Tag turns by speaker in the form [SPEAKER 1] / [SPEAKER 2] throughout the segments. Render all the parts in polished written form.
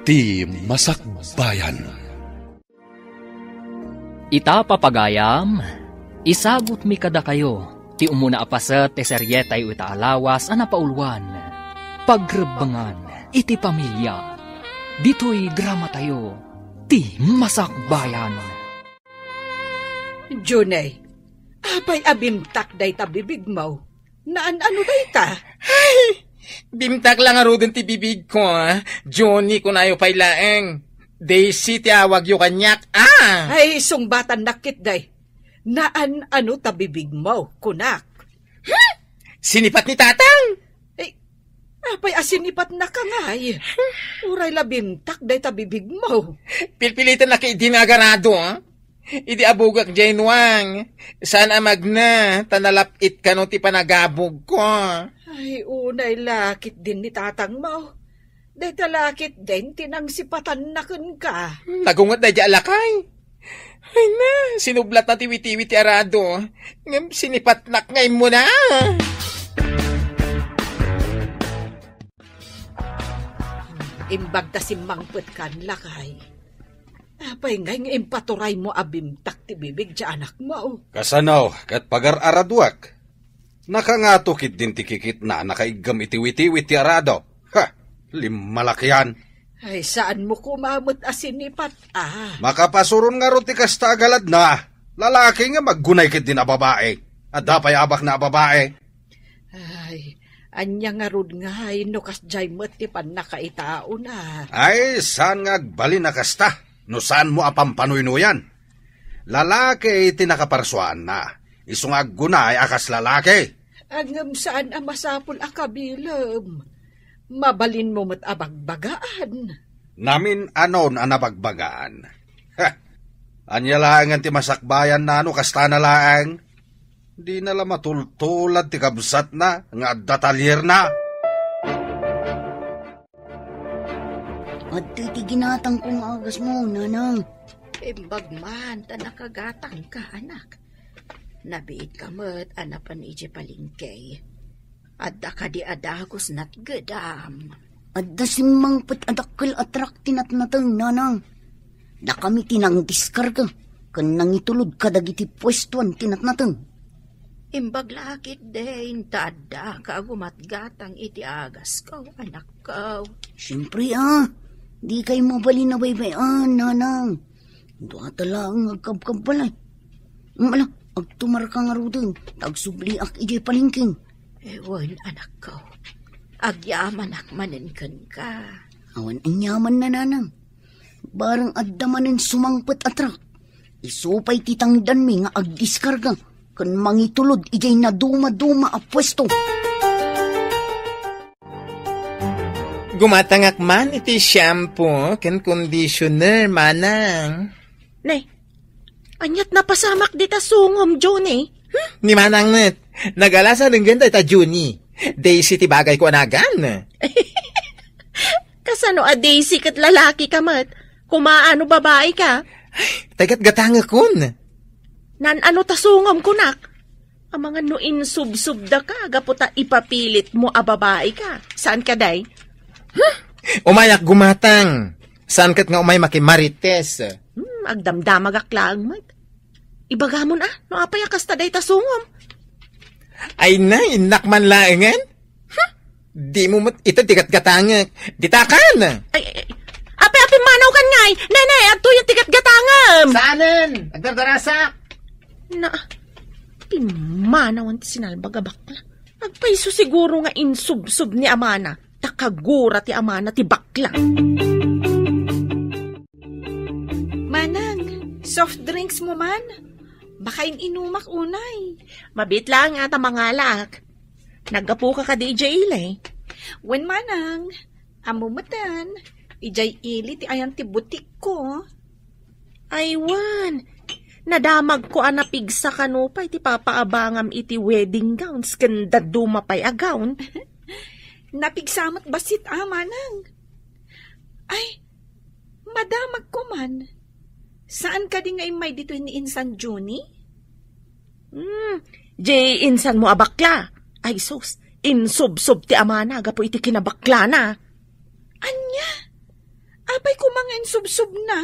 [SPEAKER 1] ti Masakbayan.
[SPEAKER 2] Ita papagayam, isagot mi kada kayo, ti umuna apaset ti seryetay ita alawas a napaulwan. Pagrebangan iti pamilya, dito'y drama tayo, ti Masakbayan.
[SPEAKER 3] Junay, apay abimtak day ta bibig mo. Naan ano day ta?
[SPEAKER 4] Ay, bimtak lang arugan ti bibig ko, Johnny ko na ayo pay laeng. Daisy ti awag yu kanyak,
[SPEAKER 3] Ay, sungbatan nakit day. Naan ano ta bibig mo, kunak?
[SPEAKER 4] Sinipat ni tatang?
[SPEAKER 3] Ay, apay asinipat na ka ngay. Uray labimtak day ta bibig mo.
[SPEAKER 4] Pilpilitan na kay dinagarado, Idi abugak Jainwang. Saan amag na, tanalapit ka no ti panagabog ko.
[SPEAKER 3] Ay, unay lakit din ni tatang mo. Day talakit din, tinangsipatan na kun ka.
[SPEAKER 4] Nagungat na di alakay. Ay na, sinublat na tiwi-tiwi ti arado. Ngam sinipatnak ngay mo na.
[SPEAKER 3] Imbag ta simangpet kan lakay. Apay ngay impaturay mo abimtak ti bibig ti anak mo.
[SPEAKER 5] Kasanaw, kat pagar-araduak. Nakangatukit din ti kikit na nakaigam itiwi-tiwi ti arado. Ha, limalakyan.
[SPEAKER 3] Ay, saan mo kumamot asinipat,
[SPEAKER 5] Makapasuron nga ro ti kasta agalad na. Lalaki nga maggunay kit din a babae. At dapay abak na a babae.
[SPEAKER 3] Ay, anya nga rod nga no kas jay met ti pan nakaitao na.
[SPEAKER 5] Ay, saan nga agbalin na kasta? No saan mo apampanuinuyan? Lalaki iti nakaparsuan na. Isung aggunay akas lalaki.
[SPEAKER 3] Angam saan ang masapul akabilam? Mabalin mo met abagbagaan.
[SPEAKER 5] Namin anon ang nabagbagaan. Ha, anya laangan ti Masakbayan na ano kasta na laang. Di nala matultulad ti kabsat na nga datalyer na.
[SPEAKER 6] At iti ginatang kong agas mo, nanang.
[SPEAKER 3] Imbag man, ta nakagatang ka, anak. Nabiit ka met, anapan iti palingkay. Adda ka di adagos nat gedam.
[SPEAKER 6] Adda simang pet adakkel atrak tinatnatang, nanang. Da kami tinang diskarga, kan nangitulod ka dagiti pwestuan tinatnatang.
[SPEAKER 3] Imbag lakit din, tada ka gumatgatang iti agas ko, anak ko.
[SPEAKER 6] Siyempre di kayo mabalin na baybayan, nanang. Doa talang agkabkab balay. Mala, agtumar ka nga rudin, tagsubli ak ijay palingking.
[SPEAKER 3] Ewan, anak ko. Agyaman akmanin kan ka.
[SPEAKER 6] Awan ang yaman na, nanang. Barang addamanin sumangpet atrak. Isupay titangdan mi nga agdiskarga. Kan mangitulod ijay na duma-duma a pwesto.
[SPEAKER 4] Gumatangak man iti shampoo ken conditioner manang.
[SPEAKER 3] Nay, anyat napasamak di ta sungom, Johnny.
[SPEAKER 4] Ni manang net, nagalasa rin ganda ita Juni. Daisy ti bagay ko anagan.
[SPEAKER 3] Kasano a Daisy kat lalaki ka mat? Kumaano babae ka?
[SPEAKER 4] Tagat gatanga kun.
[SPEAKER 3] Nan ano ta sungom kunak? Ang mga nuin sub-subda ka, gaputa ipapilit mo a babae ka. Saan ka day?
[SPEAKER 4] Umayak gumatang. Saan kat nga umay makimarites?
[SPEAKER 3] Agdamdamag aklang mat. Ibagamon no apay akasta day ta sungom.
[SPEAKER 4] Ay na, inakman laengan? Di mo ito tigat-gatangak. Ditakan!
[SPEAKER 3] Ay, api manaw kan ngay! Nene, ato yung tigat-gatangam!
[SPEAKER 4] Saanan? Agdardarasak!
[SPEAKER 3] Na, pimanawan ti sinalbagabakla. Agpaiso siguro nga insub-sub ni Amana. Takagura ti Amana ti bakla. Manang, soft drinks mo man? Baka inumak unay. Mabit lang nga ta mangalak. Naggapo ka DJ Ilay. Wen manang, amumatan, ijay ili ti ayan ti butik ko. Aywan, nadamag ko anapigsa kanupay ti papaabangam iti wedding gowns kanda dumapay a gown. Napigsamat basit manang. Ay, madamag ko man. Saan ka di ngay may dito ni Insan Juni? Jay, insan mo abakla. Ay sus, insub-sub ti Amana, gapo iti kinabakla na. Anya? ngayon subsub na?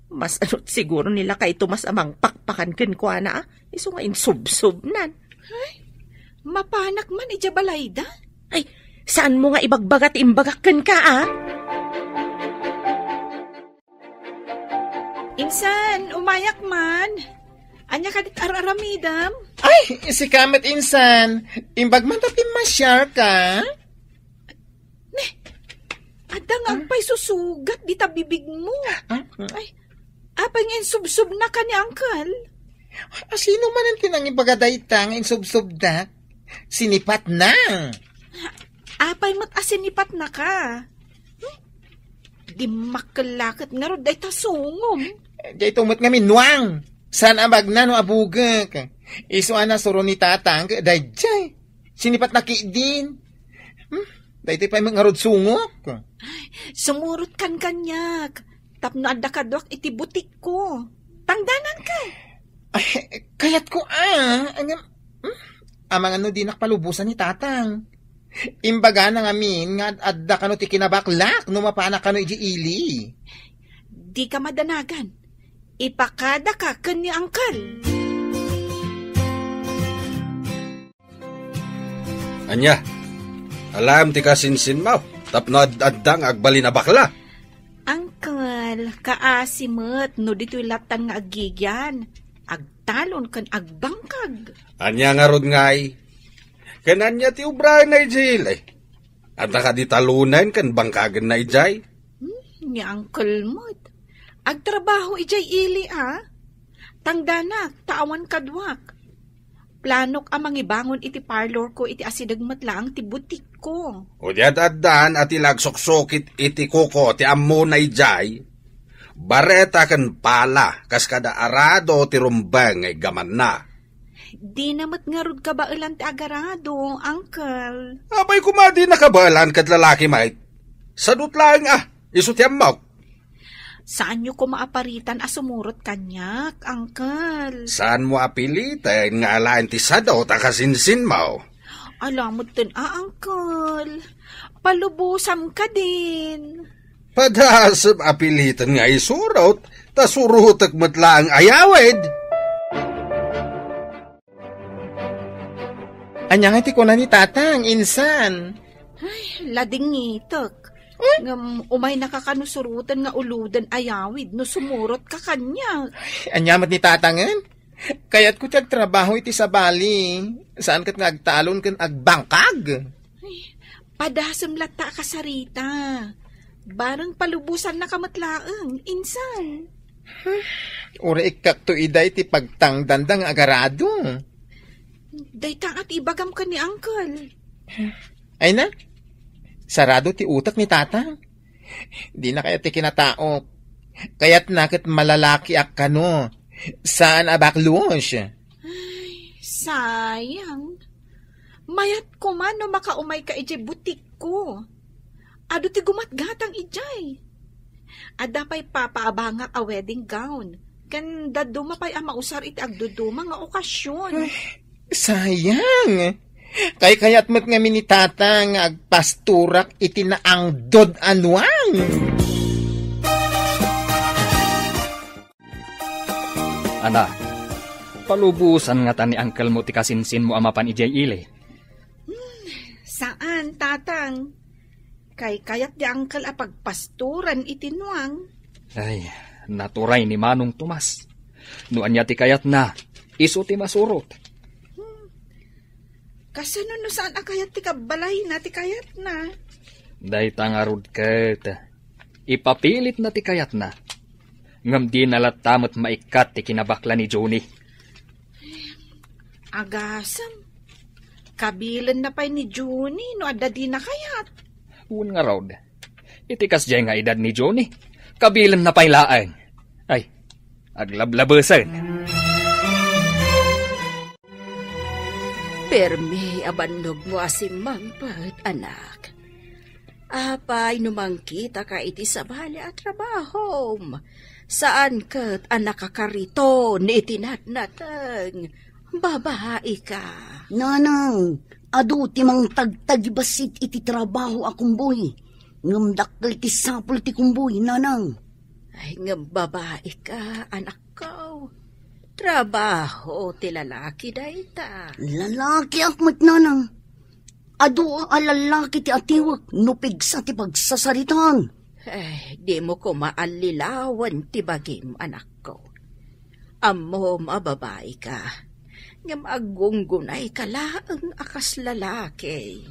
[SPEAKER 3] Mas siguro nila kay Tomas amang pakpakan ken ko na. Iso ngayon subsub na. Ay, mapanak man ija balayda. Ay, saan mo nga ibagbagat imbagak ken ka Insan, umayak man. Anya ka dit araramidam?
[SPEAKER 4] Ay, si Kamet insan. Imbag man tapin masyar ka.
[SPEAKER 3] Adang agpay susugat di ta bibig mo. Ay, apay ngayon subsub na ka ni Uncle.
[SPEAKER 4] Sino man ang tinang ibagaday tang insubsub na? Sinipat na.
[SPEAKER 3] Apay mo't asinipat na ka. Di makalakit nga ro day tasungom.
[SPEAKER 4] Jay tumot nga minwang. Saan abag na no abugak? Iso ana suro ni tatang. Day jay. Sinipat na din. Day tayo pa yung ngarod sungok.
[SPEAKER 3] Sumurot kan kanyak. Tapno adda kadwak iti butik ko. Tangdanan ka.
[SPEAKER 4] Ay, kayat ko amang ano di nakpalubusan ni tatang. Imbaga na ngamin nga adda ka no ti kinabaklak no mapaanak ka no iji ili.
[SPEAKER 3] Di ka madanagan. Ipakada ka ken ni Uncle.
[SPEAKER 5] Anya, alam ti kasinsin mo, tapno addang agbali na bakla.
[SPEAKER 3] Uncle, kaasimot no dito'y latan nga agigyan. Agtalon kan agbangkag.
[SPEAKER 5] Anya nga rod ngay. Kananya ti ubrahan na ijay eh. At nakaditalunan kan bangkagan na ijay.
[SPEAKER 3] Ni Uncle mo't. Agtrabaho ijay ili Tangdanak, taawan kadwak. Planok amang ibangon iti parlor ko iti asidagmat lang ti butik ko.
[SPEAKER 5] O di addan at ilagsoksokit iti kuko ti ammo na ijay. Bareta kan pala kas kada arado ti rumbang ay gaman na.
[SPEAKER 3] Di namat nga rod kabailan ti agarado, Uncle.
[SPEAKER 5] Abay kumadi nakabailan kat lalaki mait. Sadut lang iso ti ammaw.
[SPEAKER 3] Saan nyo ko maaparitan sumurot kanyak, Uncle?
[SPEAKER 5] Saan mo apilitan nga alain ti sadaw takasinsin mo?
[SPEAKER 3] Alamot din, Uncle. Palubusam ka din.
[SPEAKER 5] Padasab apilitan nga isurot, tasurutak matlaang ayawid.
[SPEAKER 4] Anya nga ti ko na ni tatang, insan.
[SPEAKER 3] Ay, lading ngitok. Umay nakakanusurutan nga uludan ayawid no sumurot ka kanya.
[SPEAKER 4] Anyamat ni tatangan? Kaya't ko tiyag trabaho iti sa bali. Saan kat nga agtalon kan agbangkag?
[SPEAKER 3] Padasam lata ka sarita. Barang palubusan na kamatlaang, insan.
[SPEAKER 4] Ura ikak to iday ti pagtangdandang agarado.
[SPEAKER 3] Daytang at ibagam ka ni Uncle.
[SPEAKER 4] Ay na? Sarado ti utak ni tatang. Di na kaya ti kinataok. Kaya't nakit malalaki ak kano. Saan abakluos?
[SPEAKER 3] Ay, sayang. Mayat ko man no makaumay ka ijay butik ko. Ado ti gumatgatang ijay. Adapay papaabangak a wedding gown. Kan daduma pa'y mausar iti agduduma nga okasyon.
[SPEAKER 4] Sayang. Kayat mo't nga minitatang agpasturak iti na ang dod anwang.
[SPEAKER 2] Anak, palubusan nga ta ni Uncle mo ti kasinsin mo amapan ijay ili.
[SPEAKER 3] Saan, tatang? Kayat di Uncle apagpasturan iti nuang.
[SPEAKER 2] Ay, naturay ni Manong Tomas. Nuan niya ti kayat na, iso ti masurot.
[SPEAKER 3] Kasano no saan akayat ti kabalay na ti kayat na?
[SPEAKER 2] Day tangarod ket. Ipapilit na ti kayat na. Ngam di nalatamot maikat ti kinabakla ni Johnny.
[SPEAKER 3] Agasam. Kabilan na pa'y ni Johnny no adda di na kayat.
[SPEAKER 2] Un nga raod. Itikas jay nga edad ni Johnny. Kabilan na pa'y laang. Ay, aglablabasan.
[SPEAKER 6] Permi abannog mo asimang pat, anak. Apay numang kita ka iti sa bali at trabaho. Saan kat anak kakarito ni itinatnatang. Babae ka. Nanang, adu timang tagtagibasit iti trabaho akong buhi.
[SPEAKER 7] Ngamdakkel ti sapul ti kumboy, nanang.
[SPEAKER 6] Ay, ngam babae ka, anak ko. Trabaho ti lalaki dayta.
[SPEAKER 7] Lalaki akmat, nanang. Ado a lalaki ti atiwak, nupigsa ti pagsasaritan.
[SPEAKER 6] Ay, di mo ko maalilawan ti bagim, anak ko. Amo mababae ka. Ngam agunggunay ka laang akas lalaki.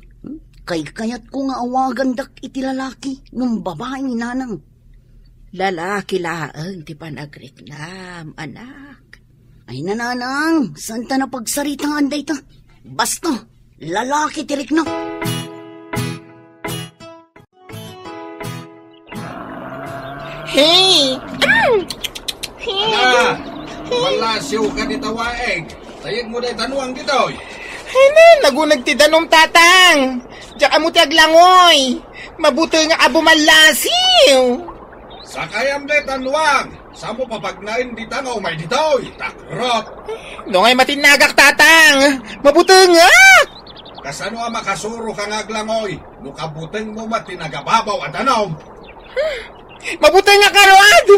[SPEAKER 7] Kayat ko nga awagan dak iti lalaki, ng babae, nanang.
[SPEAKER 6] Lalaki laang ti panagriknam, anak.
[SPEAKER 7] Ay nananang, saan ta na pagsaritaan dayta? Basta, lalaki tirik na.
[SPEAKER 4] Hey!
[SPEAKER 5] Ana, wala siyo ka di tawaeg. Tayag mo na tanuang dito.
[SPEAKER 4] Ay na, nagunag ti danom tatang. Diyak mo ti aglangoy. Mabuti nga abo malasiw.
[SPEAKER 5] Sa kayam na tanuang, sa mo papagnain di tangaw may dito. Takrot.
[SPEAKER 4] No ngay matinagak tatang. Mabuti nga.
[SPEAKER 5] Kasano ang makasuro kang aglangoy. Nukabuteng mo matinagababaw at tanom.
[SPEAKER 4] Mabuti nga karoad.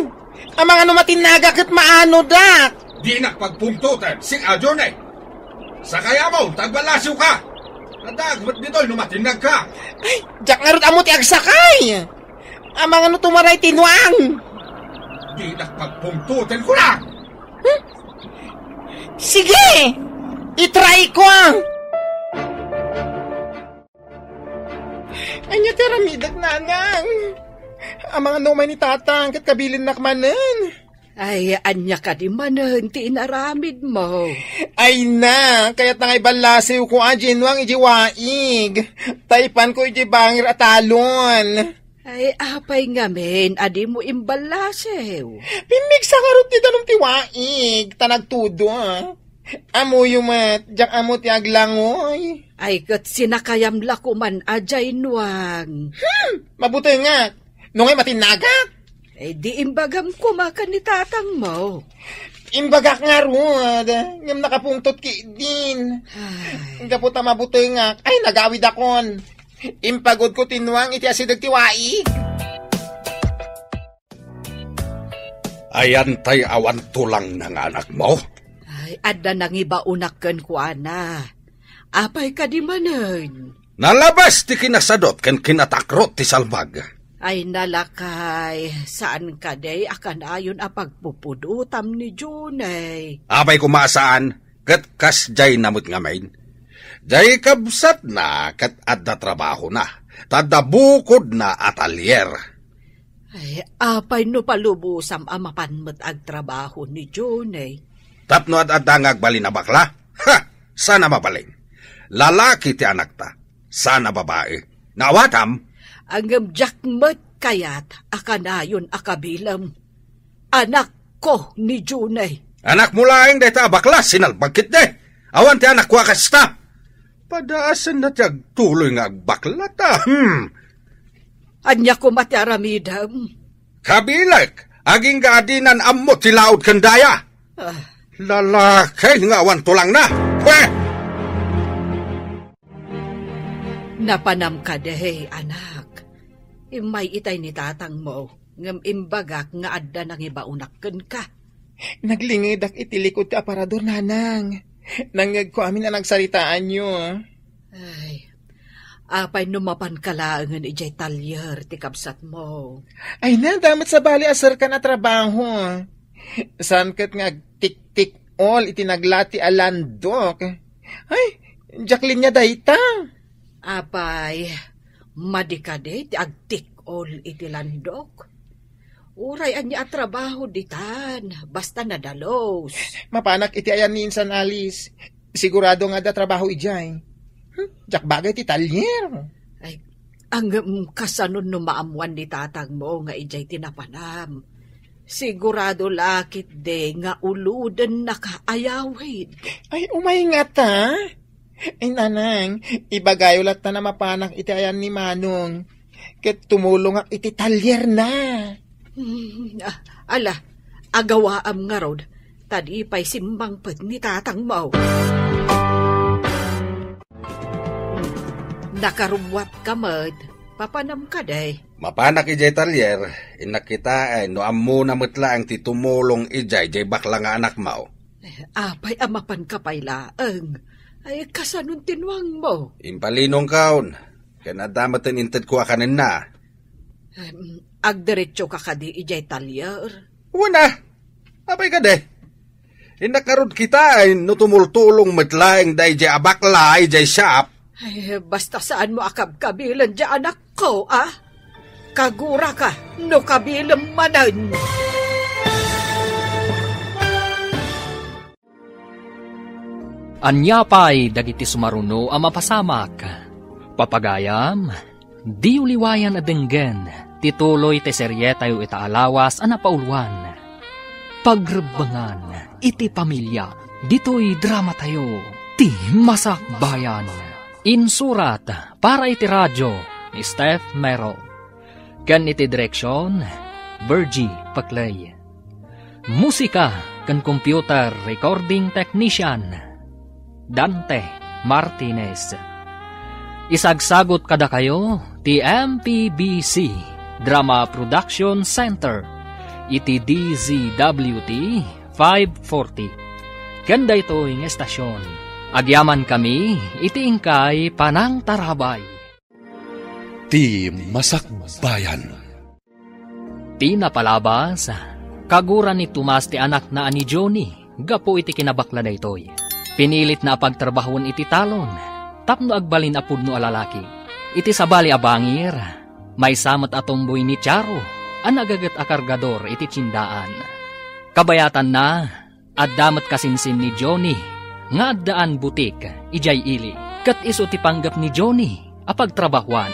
[SPEAKER 4] Ang mga numatinagak at maano dak.
[SPEAKER 5] Di nakpagpungtutan, sing adyon eh. Sa kaya mo, tagbalasiw ka. Nadagmat dito, numatinag ka.
[SPEAKER 4] Ay, diyak nga rin amo ti agsakay. Ang mga tumaray tinuang.
[SPEAKER 5] Di nakpagpungtutan ko lang.
[SPEAKER 4] Sige, itry ko. Anya teramidag nanang. Ang mga numay ni tatang kat kabilin nakmanan.
[SPEAKER 6] Ay, anya ka di manan, ti inaramid mo.
[SPEAKER 4] Ay na, kaya't nangay balasiw ko ajinwang ijiwaig. Taipan ko ijibangir at talon.
[SPEAKER 6] Ay, apay ngamen, adi mo imbalasew.
[SPEAKER 4] Pimig sa karot ni tanong tiwaig, tanagtudo. Amo yumat, jak amo ti aglangoy.
[SPEAKER 6] Ay, kat sinakayam lakuman ajay nuang.
[SPEAKER 4] Mabuti nga, nungay matinagak.
[SPEAKER 6] Eh, di imbagam kumakan ni tatang mo.
[SPEAKER 4] Imbagak nga rod, ngam nakapungtot ki din. Kaputa mabuti nga, ay nagawid akon. Impagod ko tinuang iti asidag tiwai.
[SPEAKER 5] Ayan tay awan tulang ng anak mo.
[SPEAKER 6] Ay, adda nang iba unakken ko ana. Apay ka di manan.
[SPEAKER 5] Nalabas ti kinasadot ken kinatakrot ti salbag.
[SPEAKER 6] Ay nalakay, saan ka day akan ayon a pagpupudutam ni Junay.
[SPEAKER 5] Abay kumasaan, kat kas jay namut ngamain. Jay kabsat na kat adda trabaho na, tadda bukod na atalier.
[SPEAKER 6] Ay, apay no palubusam amapanmet ag trabaho ni Junay.
[SPEAKER 5] Tapno adda ngagbalin na bakla? Ha! Sana mabalin. Lalaki ti anak ta, sana babae. Nawatam,
[SPEAKER 6] Ang jakmet kayat akanayon akabilam. Anak ko ni Junay.
[SPEAKER 5] anak mo laing deta bakla, sinalbagkit de. Awan ti anak ko akasta. Padaasan na tiyag tuloy nga agbakla ta.
[SPEAKER 6] Anya ko matiaramidam.
[SPEAKER 5] Kabilak, aging gaadinan ammo ti laod kandaya. Lalaki nga awan tulang na. Pwe!
[SPEAKER 6] Napanam ka dehe, anak. Imay itay ni tatang mo, ngam imbagak nga adda nang ibaunakken ka.
[SPEAKER 4] Naglingidak itilikod ti aparador nanang. Nangag ko amin na nagsaritaan nyo.
[SPEAKER 6] Ay, apay numapan kalaangan ijay talyer ti kabsat mo.
[SPEAKER 4] Ay na, damat sa bali asar ka na trabaho. San kat nga tik-tik all itinaglati alandok. Ay, Jacqueline niya dayta.
[SPEAKER 6] Apay, madikade ti agtik ol iti landok. Uray anya at trabaho ditan, basta nadalos.
[SPEAKER 4] Mapanak iti ayan ni Insan Alice. Sigurado nga da trabaho ijay. Jak bagay ti talyer.
[SPEAKER 6] Ay, ang kasanon no maamuan ni tatang mo nga ijay tinapanam. Sigurado lakit de nga uludan nakaayawid.
[SPEAKER 4] Ay, umay nga ta. Ay, nanang, ibagayo lat na mapanak iti ayan ni Manong. Ket tumulong ak iti talyer na.
[SPEAKER 6] Ala, agawaam nga rod, tadi pa'y simbang pag ni tatang mo. Nakarumwat ka, Mad. Papanam ka day.
[SPEAKER 5] Mapanak ijay talyer, inakita ay no ammo na matla ang titumulong ijay bakla nga anak mo.
[SPEAKER 6] Apay amapan kapay laeng. Ay kasanong tinwang mo.
[SPEAKER 5] Impalinong kaon, kaya nadamatan inted ko akanin na.
[SPEAKER 6] Agdiretso ka kadi ijay talyer.
[SPEAKER 5] Una, apay ka de. Inakarod kita ay no tumultulong matlaeng da ijay abakla ijay shop.
[SPEAKER 6] Ay, basta saan mo akab-kabilan dyan anak ko, ah? Kagura ka, no kabilang manan.
[SPEAKER 2] Anyapay dagiti sumaruno ang mapasamak. Papagayam, di uliwayan adenggen, tituloy te serye tayo itaalawas ang napauluan. Pagrebangan, iti pamilya, dito'y drama tayo, ti masakbayan. Insurat para iti radyo ni Steph Mero. Kan iti direksyon, Virgie Paclay. Musika kan computer recording technician, Dante Martinez. Isagsagot kada kayo, ti MPBC Drama Production Center, iti DZWT 540. Kanda ito yung estasyon. Agyaman kami, iti ingkay Panang Tarabay.
[SPEAKER 1] Ti Masakbayan.
[SPEAKER 2] Ti napalabas, kaguran ni Tomas ti anak na ani Johnny, gapo iti kinabakla da itoy. Pinilit na pagtrabahon iti talon, tapno agbalin apud no alalaki. Iti sabali abangir, may samat atomboy ni Charo, ang nagagat akargador iti tsindaan. Kabayatan na, at damat kasinsin ni Johnny, nga addaan butik, ijay ili, kat iso ti panggap ni Johnny, apagtrabahuan.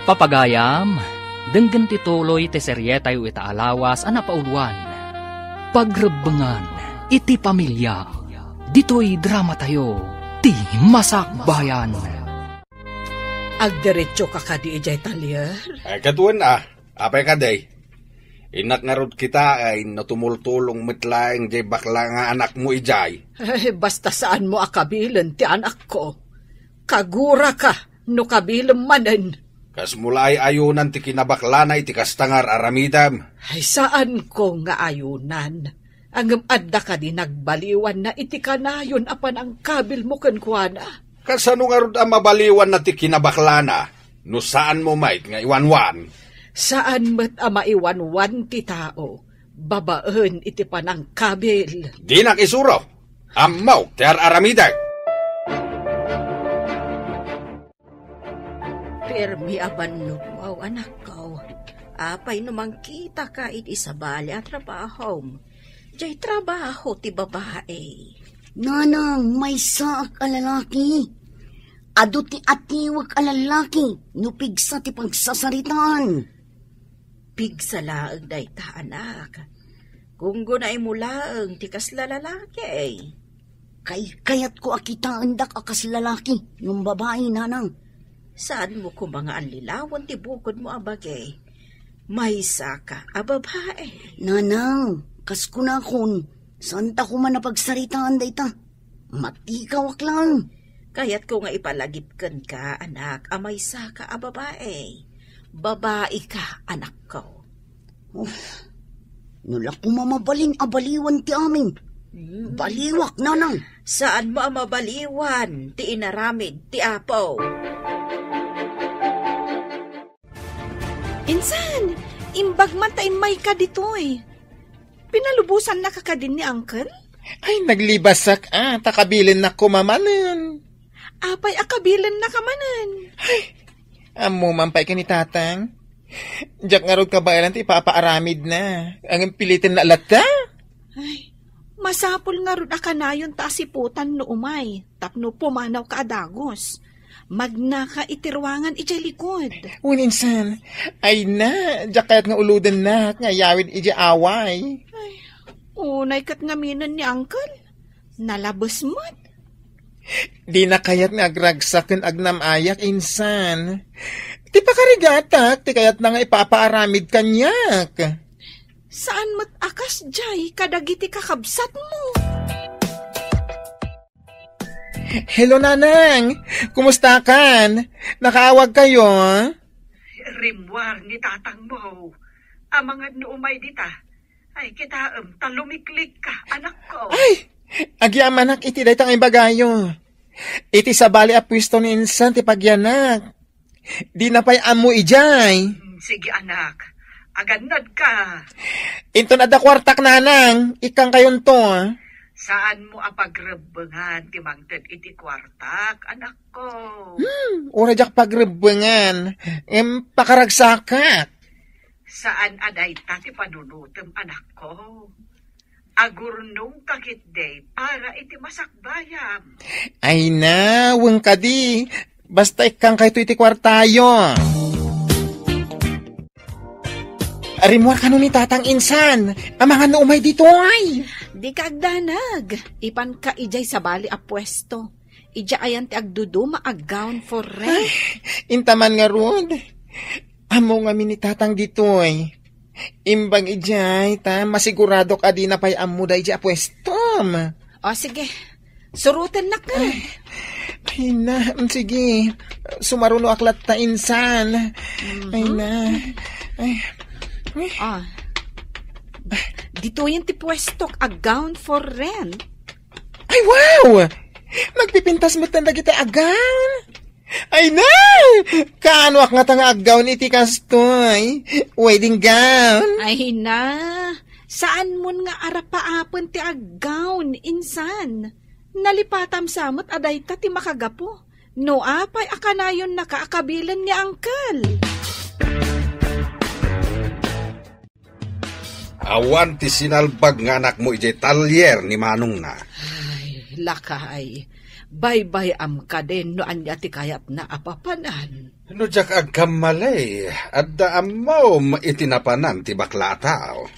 [SPEAKER 2] Papagayam, denggan tituloy te serye tayo itaalawas ang napauluan. Pagrebangan, iti pamilya, dito'y drama tayo, ti masakbayan.
[SPEAKER 6] Agdiretso ka kadi ijay talyer.
[SPEAKER 5] Ay katuan na, apay ka day. Inak nga rod kita ay natumultulong mitlaeng jay bakla nga anak mo ijay.
[SPEAKER 6] Ay, basta saan mo akabilan ti anak ko. Kagura ka, no kabilang manan.
[SPEAKER 5] Kas mula ay ayunan ti kinabakla na iti kastangar aramidam.
[SPEAKER 6] Ay saan ko nga ayunan? Ang adda ka di nagbaliwan na iti kanayon apan ang kabil mo kenkwana.
[SPEAKER 5] Kasano nga rod ang mabaliwan na ti kinabakla na? No saan mo mait nga iwanwan?
[SPEAKER 6] Saan met ang maiwanwan ti tao? Babaan iti panang kabil.
[SPEAKER 5] Di nakisuro. Amaw ti aramidag.
[SPEAKER 6] Permi abannog mo, anak ko. Apay namang kita ka iti sabali at trabaho. Diyay trabaho ti babae.
[SPEAKER 7] Nanang, may saak alalaki. Ado ti atiwag alalaki, no pigsa ti pagsasaritaan.
[SPEAKER 6] Pigsa laang day ta, anak. Kung gunay mo laang ti kasla lalaki.
[SPEAKER 7] Kayat ko akitaan dak akas lalaki, ng babae, nanang.
[SPEAKER 6] Saan mo ko mga anlilawan ti bukod mo abagay? May saka ababae.
[SPEAKER 7] Nanang, kas ko na kun, saan ta ko man napagsaritaan day ta? Matikawak lang.
[SPEAKER 6] Kaya't ko nga ipalagipkan ka, anak, amay saka ababae. Babae ka, anak ko.
[SPEAKER 7] Nula ko mamabalin abaliwan ti amin. Baliwak, nanang.
[SPEAKER 6] Saan mo ang mabaliwan? Ti inaramid, ti apo.
[SPEAKER 3] Insan, imbag man tayo may ka ditoy. Pinalubusan na kakadin ni Uncle?
[SPEAKER 4] Ay, naglibasak takabilin na kumamanan.
[SPEAKER 3] Apay, akabilan na kamanan.
[SPEAKER 4] Ay, amo mampay ka ni tatang. Diyak nga rod kabayalan ti ipapaaramid na. Ang pilitin na alata.
[SPEAKER 3] Ay, masapol nga rod akanayon ta asiputan no umay. Tapno pumanaw ka adagos. Magnaka itirwangan ijay likod.
[SPEAKER 4] Uninsan, ay na, diyak kayat nga uludan na, nga yawid ijay away.
[SPEAKER 3] Ay, unay kat ngaminan ni Uncle. Nalabas mo't.
[SPEAKER 4] Di na kayat nga agragsaken agnam ayak, insan. Ti pakarigatak, ti kayat na nga ipapaaramid kanyak.
[SPEAKER 3] Saan mo't akas jay kadagiti kakabsat mo?
[SPEAKER 4] Hello, nanang. Kumusta kan? Nakaawag kayo?
[SPEAKER 8] rimwar ni tatang mo. Amangad no umay dita. Ay, kita talumiklik ka, anak ko.
[SPEAKER 4] Ay! Agyaman iti day tang bagayo. Iti sabali a pwesto ni insan ti pagyanak. Di na pa'y amo ijay.
[SPEAKER 8] Sige anak, aganad ka.
[SPEAKER 4] Into na da kwartak nanang, ikang kayon to.
[SPEAKER 8] Saan mo apagrebengan ti mangted iti kwartak, anak ko?
[SPEAKER 4] Ura jak pagrebengan, pakaragsakat.
[SPEAKER 8] Saan aday ta ti panunutem, anak ko? Agurnong kakit day para iti masakbayam.
[SPEAKER 4] Ay na, weng kadi. Basta ikang kayo iti kwartayo. Arimuar ka ni tatang insan. Amangan na umay dito ay.
[SPEAKER 3] Di ka agdanag. Ipan ka ijay sa bali a pwesto. Ija ayan ti agduduma ag gown for rent.
[SPEAKER 4] Intaman nga rod. Amo nga ni tatang dito ay. Imbang ijay, masigurado ka di na pa'y amuday ija pwestom.
[SPEAKER 3] O sige, surutan na ka.
[SPEAKER 4] Ay na, sige. Sumaruno aklat ta insan. Ay na. Ay.
[SPEAKER 3] Dito yung ti pwesto, a gown for rent.
[SPEAKER 4] Ay wow! Magpipintas mo tanda kita a gown? Ay na! Kaano ak nga tanga gown iti kastoy? Wedding gown?
[SPEAKER 3] Ay na! Saan mo nga arapaapon ti gown, insan? Nalipatam samot aday ta ti makagapo. No apay akanayon nakaakabilan ni angkal.
[SPEAKER 5] Awan ti sinalbag nga anak mo ijay talyer ni Manong na.
[SPEAKER 3] Ay, lakay. Bye-bye am ka din no anya ti kayat na apapanan.
[SPEAKER 5] No jak agkamalay, adda mo itinapanan ti bakla tao.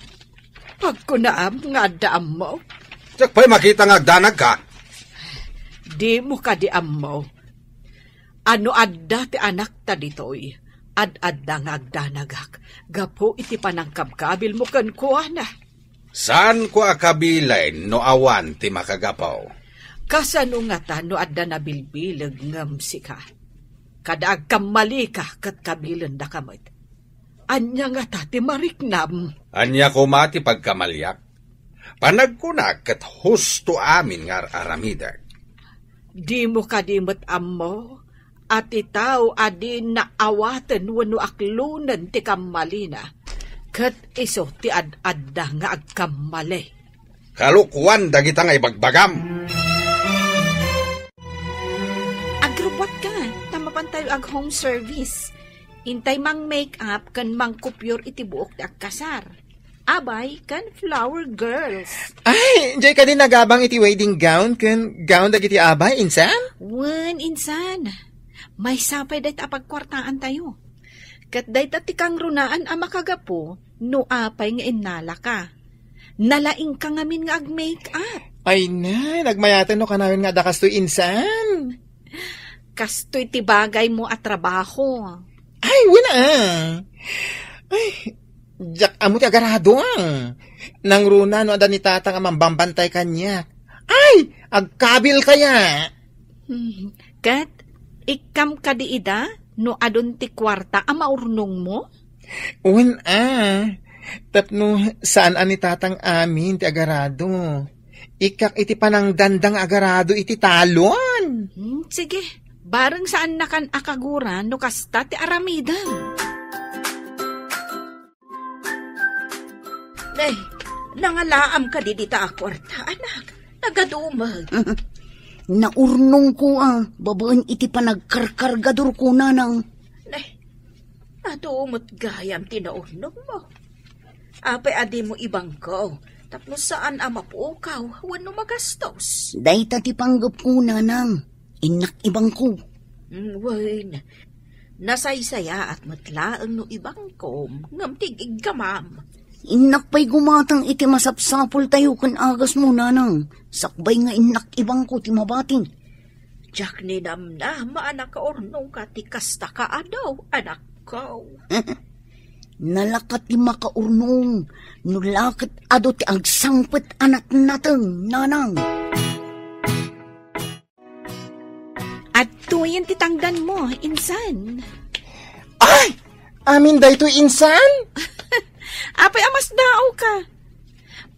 [SPEAKER 3] Pagkunaam nga daam mo.
[SPEAKER 5] Jak pa'y makita nga agdanag ka.
[SPEAKER 3] Di mo ka di am mo. Ano adda ti anak ta ditoy? Ad-adda nga agdanagak. Gapo iti panangkabkabil mo kan kuha na.
[SPEAKER 5] Saan ko akabilay no awan ti makagapaw?
[SPEAKER 3] Kasano nga ta no adda na bilbilag ngamsi ka. Kadaag kamali ka kat kabilan da kamot. Anya nga ta ti mariknam.
[SPEAKER 5] Anya ko mati pagkamalyak. Panagkunak kat husto amin nga aramidag.
[SPEAKER 3] Di mo kadimot ammo. At itaw adi na awatan wano aklunan ti kamalina. Kat iso ti ad-adda nga agkamali.
[SPEAKER 5] Kalukwan dagita nga ibagbagam.
[SPEAKER 3] Agrupot ka, tamapan tayo ag home service. Intay mang make-up kan mang kupyor iti buok ti agkasar. Abay kan flower girls.
[SPEAKER 4] Ay, jay ka din nagabang iti wedding gown kan gown dagiti abay, insan?
[SPEAKER 3] Wan, insan. May sapay dahit apagkwartaan tayo. Kat dahit ati kang runaan ang makagapo, no apay nga inala ka. Nalaing ka ngamin nga ag-make-up.
[SPEAKER 4] Ay na, nagmayatan no ka namin nga da kastoy insan.
[SPEAKER 3] Kastoy ti bagay mo at trabaho.
[SPEAKER 4] Ay, wala. Ay, jak amo ti agarado nang runa no ada ni tatang amambambantay kanya. Ay, agkabil kaya.
[SPEAKER 3] Kat, ikam kadiida, no adon ti kwarta, amaurnong mo?
[SPEAKER 4] Uwan tapno saan ani tatang amin ti agarado. Ikak iti panang dandang agarado iti talon.
[SPEAKER 3] Sige, bareng saan nakan akaguran no kasta ti aramidan.
[SPEAKER 6] Nay, nangalaam ka didita a kwarta, anak. Nagadumag.
[SPEAKER 7] Naurnong ko babaan iti panagkarkargador ko nanang.
[SPEAKER 6] Nay, nadumot gayam tinaurnong mo. Apay adi mo ibang ko, tapos saan amapukaw, wano magastos.
[SPEAKER 7] Dahita ti panggap ko nanang, inak ibang ko.
[SPEAKER 6] Wen, nasaysaya at matlaang no ibang ko, ngamtigig gamam.
[SPEAKER 7] Inak pa'y gumatang iti masapsapol tayo kan agas mo nanang. Sakbay nga inak ibang ko ti mabating.
[SPEAKER 6] Diyak ni namna, maanak ka ornong ka ti kasta ka adaw, anak ko.
[SPEAKER 7] Nalakat ti makaurnong, nulakat ado ti agsangpet anak natang nanang.
[SPEAKER 3] At tuyan ti tangdan mo, insan.
[SPEAKER 4] Ay! Amin day to insan?
[SPEAKER 3] Apay amas dao ka.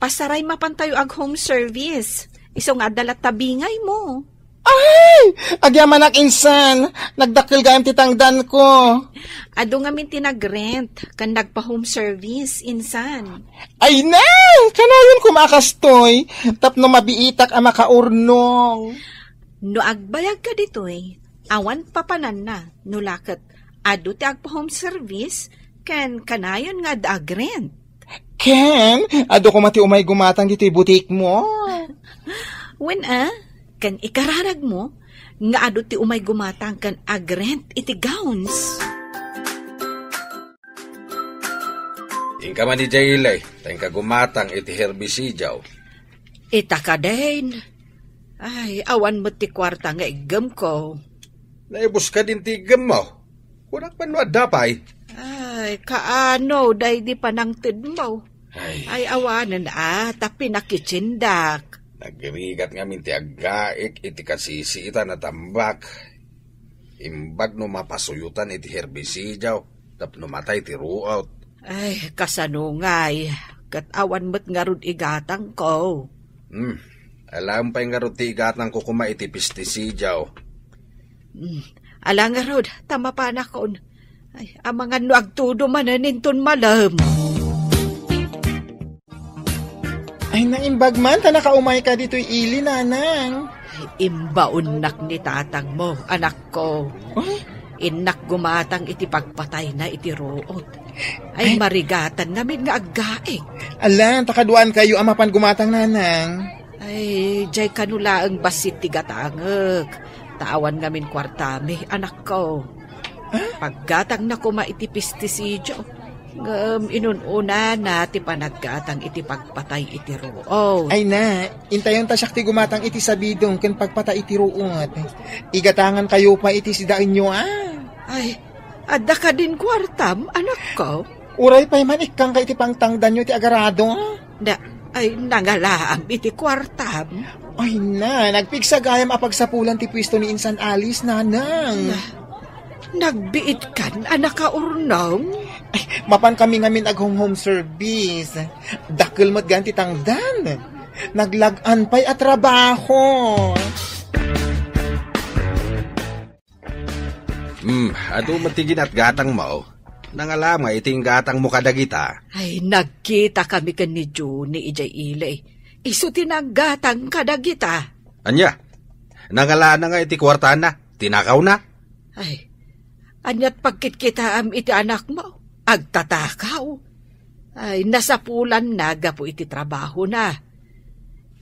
[SPEAKER 3] Pasaray mapantayo ag home service. Iso nga dalat tabingay mo.
[SPEAKER 4] Ay! Agyaman ak insan. Nagdakil gayam titangdan ko.
[SPEAKER 3] Ado nga min tinagrent. Kan nagpa-home service, insan.
[SPEAKER 4] Ay na! Kanayon kumakastoy. Tapno mabiitak ang makaurnong.
[SPEAKER 3] No agbayag ka dito awan papanan na. No lakat, ado ti agpa-home service, kan kanayon nga dagrent.
[SPEAKER 4] Ken, ado ko mati umay gumatang dito butik mo.
[SPEAKER 3] When kan ikararag mo, nga ado ti umay gumatang kan agrent iti gowns.
[SPEAKER 5] Ingka man di jailay, tayong gumatang iti herbisijaw.
[SPEAKER 6] Ita ka din. Ay, awan mo ti kwarta nga igam ko.
[SPEAKER 5] Naibus ka din ti igam mo. Kunak man madapay.
[SPEAKER 6] Ay, kaano, day di panangtid mo.
[SPEAKER 5] Ay,
[SPEAKER 6] awanan tapi nakitsindak.
[SPEAKER 5] nagrigat nga minti aggaik iti kasisi ita na tambak. Imbag no mapasuyutan iti herbisijaw, tapno matay ti ruot.
[SPEAKER 6] Ay, kasanungay. Kat awan mo't nga rod igatang ko.
[SPEAKER 5] Alam pa yung nga rod ti igatang ko kuma iti pestisijaw.
[SPEAKER 6] Alang nga rod, tama pa na kon. Ay, ang mga no agtudo mananinton malam.
[SPEAKER 4] Ay, naimbag man, tanakaumay ka dito'y ili, nanang.
[SPEAKER 6] Imbaunak ni tatang mo, anak ko. Inak gumatang iti pagpatay na iti root. Ay, marigatan namin nga aggaing.
[SPEAKER 4] Alan, takaduan kayo amapan gumatang, nanang.
[SPEAKER 6] Ay, jay kanula ang basit ti gatangag. Tawan ngamin kwartami, anak ko. Paggatang na kuma iti pestisidyo, inununa na ti panaggatang iti pagpatay iti root.
[SPEAKER 4] Ay na, intayon ta siya ti gumatang iti sabidong ken pagpatay iti root. Igatangan kayo pa iti sidaan nyo
[SPEAKER 6] Ay, adda ka din kwartam, anak ko.
[SPEAKER 4] Uray pa'y man ikang ka iti pangtangdan nyo ti agarado.
[SPEAKER 6] Ay, nangalaam iti kwartam.
[SPEAKER 4] Ay na, nagpigsagayam apagsapulan ti pwisto ni Insan Alice, nanang.
[SPEAKER 6] Nagbiit kan, anak ka urnong?
[SPEAKER 4] Ay, mapan kami ngamin home service. Dakil mo't ganti tangdan. Naglagan pa'y at trabaho.
[SPEAKER 5] Ado matigin at gatang mo. Nangalam nga iting gatang mo kadagita.
[SPEAKER 6] Ay, nagkita kami kan ni Juni ijay ilay. Iso tinaggatang kadagita.
[SPEAKER 5] Anya, nangala na nga iti kwarta na. Tinakaw na.
[SPEAKER 6] Ay, anyat pagkitkitaam iti anak mo. Agtatakaw. Ay, nasapulan na gapo iti trabaho na.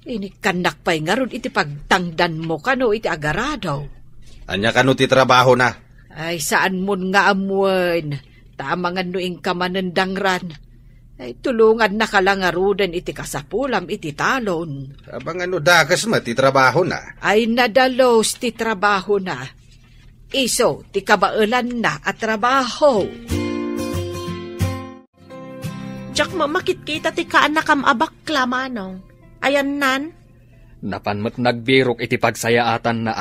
[SPEAKER 6] Inikanak pa'y nga ron iti pagtangdan mo kano iti agarado.
[SPEAKER 5] Anya kano ti trabaho na?
[SPEAKER 6] Ay, saan mo nga amuan? Tamangan no ing kamanandangran. Ay, tulungan na kalangarudan iti kasapulam iti talon.
[SPEAKER 5] Abang ano dakas ma ti trabaho na?
[SPEAKER 6] Ay, nadalos ti trabaho na. Iso, ti kabailan na at trabaho.
[SPEAKER 3] Diyak mamakit kita ti kaanak am abakla manong. Ayan nan.
[SPEAKER 2] Napanmat nagbirok iti pagsayaatan na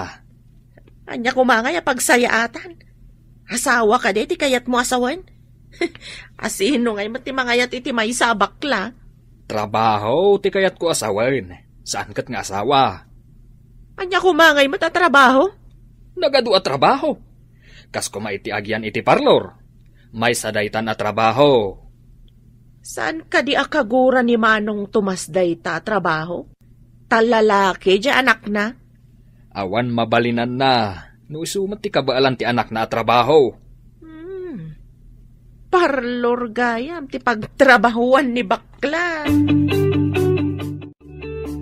[SPEAKER 3] Anya kumangay pagsayaatan. Asawa ka de, ti kayat mo asawan? Asino ngay mati mangayat iti may sa bakla.
[SPEAKER 2] Trabaho, ti kayat ko asawan. Saan kat nga asawa?
[SPEAKER 3] Anya kumangay matatrabaho?
[SPEAKER 2] Nagadu at trabaho. Kas kumaiti agyan iti parlor. May sadaytan at trabaho.
[SPEAKER 3] Saan ka di akagura ni Manong tumasday ta trabaho? Talalaki, di anak na?
[SPEAKER 2] Awan mabalinan na. No isumat ti kabaalan ti anak na at trabaho.
[SPEAKER 3] Parlor gayam, ti pagtrabahuan ni bakla.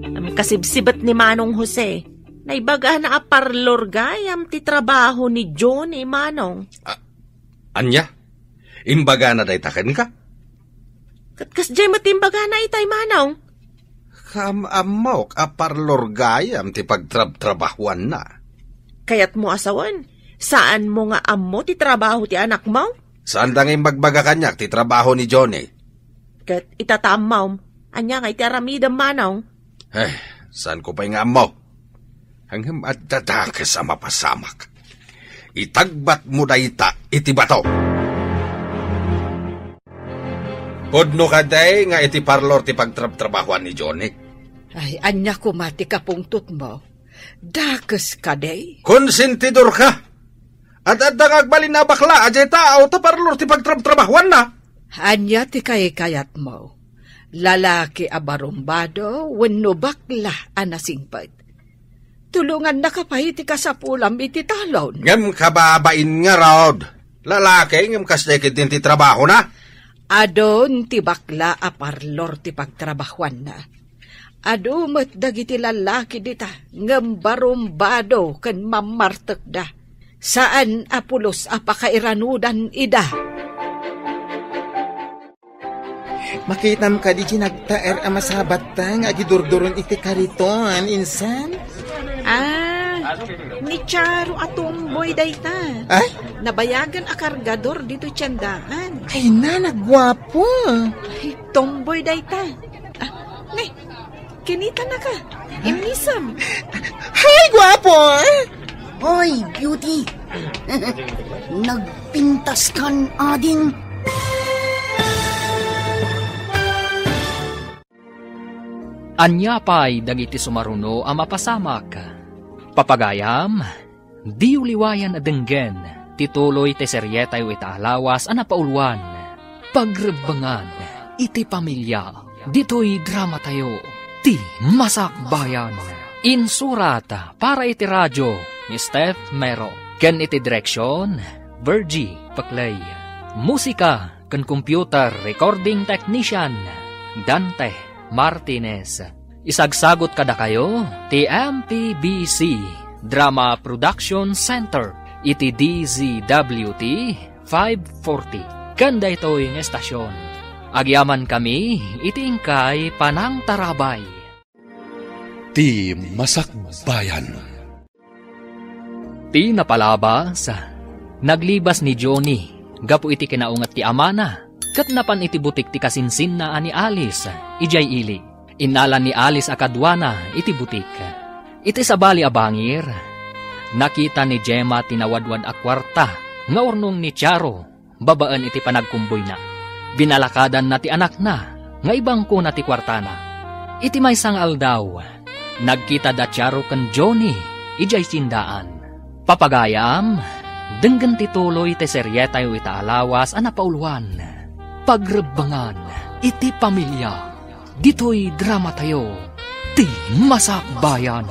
[SPEAKER 3] Ang kasibsibat ni Manong Jose, naibaga na parlor gayam ti trabaho ni Johnny Manong.
[SPEAKER 5] Anya? Imbaga na daytaken ka?
[SPEAKER 3] Katkas jay matimbaga na itay Manong.
[SPEAKER 5] Kamamok parlor gayam ti pagtrabahuan na.
[SPEAKER 3] Kayat mo asawan, saan mo nga amo ti trabaho ti anak mo?
[SPEAKER 5] Saan dangay magbaga kanyak ti trabaho ni Johnny?
[SPEAKER 3] Kat itatamaw, anya nga iti aramidam Manong.
[SPEAKER 5] Saan ko pa'y nga amo? Hanggang madadakas sa mapasamak. Itagbat mo dayta iti bato. Pudno ka day nga iti parlor ti pagtrabahuan ni Johnny.
[SPEAKER 6] Ay, anya ko mati kapungtot mo. Dakes ka day.
[SPEAKER 5] Konsentidor ka. At agbalin na bakla, ajay tao ta parlor ti pagtrabahuan na.
[SPEAKER 6] Anya ti kayat mo. Lalaki abarumbado, wenno bakla anasingpad. Tulungan na kapay ti kasapulam iti talon.
[SPEAKER 5] Ngam kababain nga raod. Lalaki ngam kasdekid din ti trabaho na.
[SPEAKER 6] Adon ti bakla a parlor ti pagtrabahuan na. Ado met dagiti lalaki dita ngam barumbado ken mamartek da. Saan apulos a pakairanudan ida.
[SPEAKER 4] Makitam ka di nagtaer amasabat ta nga gidurduron iti kariton, insan?
[SPEAKER 3] Ni Charo at Tomboy dayta.
[SPEAKER 4] Ay?
[SPEAKER 3] Nabayagan a kargador dito tiyandaan.
[SPEAKER 4] Ay na, nagwapo.
[SPEAKER 3] Ay, Tomboy dayta. Ne, kinita na ka. Imisam.
[SPEAKER 4] Ay, gwapo!
[SPEAKER 7] Hoy, beauty! Nagpintas kan ading.
[SPEAKER 2] Anya pa'y dagiti sumaruno ang mapasamak. Papagayam, di uliwayan adenggen, tituloy te seryeta yu itaalawas ang napauluan. Pagrebangan, iti pamilya, dito'y drama tayo, ti masakbayan. Insurata para iti radyo ni Steph Mero. Ken iti direksyon, Virgie Paclay. Musika ken computer recording technician, Dante Martinez. Isagsagot kada kayo, ti MPBC Drama Production Center, iti DZWT 540. Kanda ito'y ng estasyon. Agyaman kami, iti ingkay Panang Tarabay.
[SPEAKER 1] Ti Masakbayan.
[SPEAKER 2] Ti napalabas, naglibas ni Johnny, gapu iti kinaungat ti amana, kat napan iti butik ti kasinsin na ani Alice, ijay ili. Inalan ni Alice akadwana iti butik. Iti sabali abangir, nakita ni Gemma tinawadwad a kwarta, nga urnong ni Charo, babaan iti panagkumboy na. Binalakadan na ti anak na, nga ibang ko na ti kwarta na. Iti may sangal daw, nagkita da Charo kan Johnny, ijay sindaan. Papagayam, denggan tituloy te seryeta yu itaalawas ang napauluan. Pagrebangan, iti pamilya, dito'y drama tayo, ti masakbayan.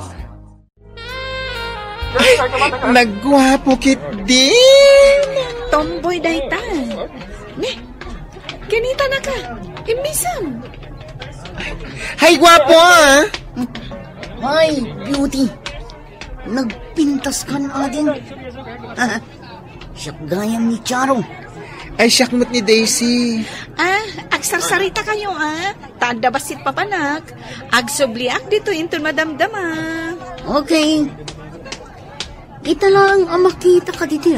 [SPEAKER 4] Nagwapo kit din.
[SPEAKER 3] Tomboy dayta. Ne, kinita na ka. Imisam.
[SPEAKER 4] Hay, gwapo ah.
[SPEAKER 7] Hoy, beauty! Nagpintas kan ading. Siyak gayam ni Charo.
[SPEAKER 4] Ay, siyakmot ni Daisy.
[SPEAKER 3] Agsarsarita kayo Tanda basit papanak. Agsubliak dito into madamdama.
[SPEAKER 7] Okay. Kita lang ang makita ka dito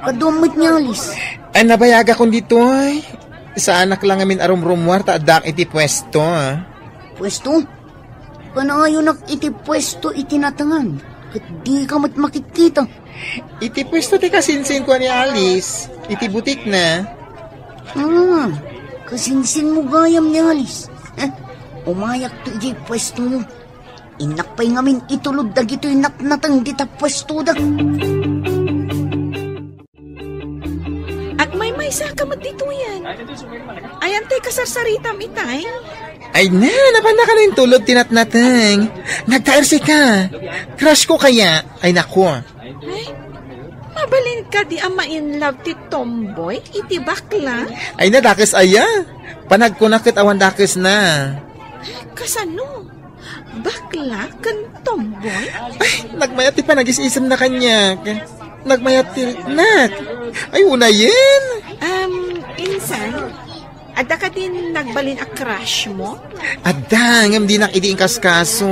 [SPEAKER 7] Kadumit niya alis.
[SPEAKER 4] Ay, nabayaga ko dito ay. Sa anak lang amin arumrumwar taadak iti pwesto
[SPEAKER 7] Pwesto? Kanayo nak iti pwesto itinatangan. Kat di ka mat makikita.
[SPEAKER 4] Iti pwesto ti kasinsin ko ni Alice. Iti butik na.
[SPEAKER 7] Kasinsin mo gayam ni Alice. Umayak to iti pwesto mo. Inakpay ngamin itulod da gito'y naknatang dita pwesto da.
[SPEAKER 3] At may sakamat dito yan. Ayan tayo kasarsaritam itay.
[SPEAKER 4] Ay na, napanda ka na yung tulod tinatnatang. Nagtaersi ka. Crush ko kaya. Ay naku.
[SPEAKER 3] Ay, mabalin ka di ama in love ti Tomboy, iti bakla.
[SPEAKER 4] Ay na, dakes aya. Panagkunakit awan dakes na.
[SPEAKER 3] Kasano? Bakla kan Tomboy?
[SPEAKER 4] Ay, nagmayat ti panag-isisam na kanya. Nagmayat ti nak. Ay, una yan.
[SPEAKER 3] Insan, ada ka din nagbalin a crush mo?
[SPEAKER 4] Ada, ngam di nakidiing kaskaso.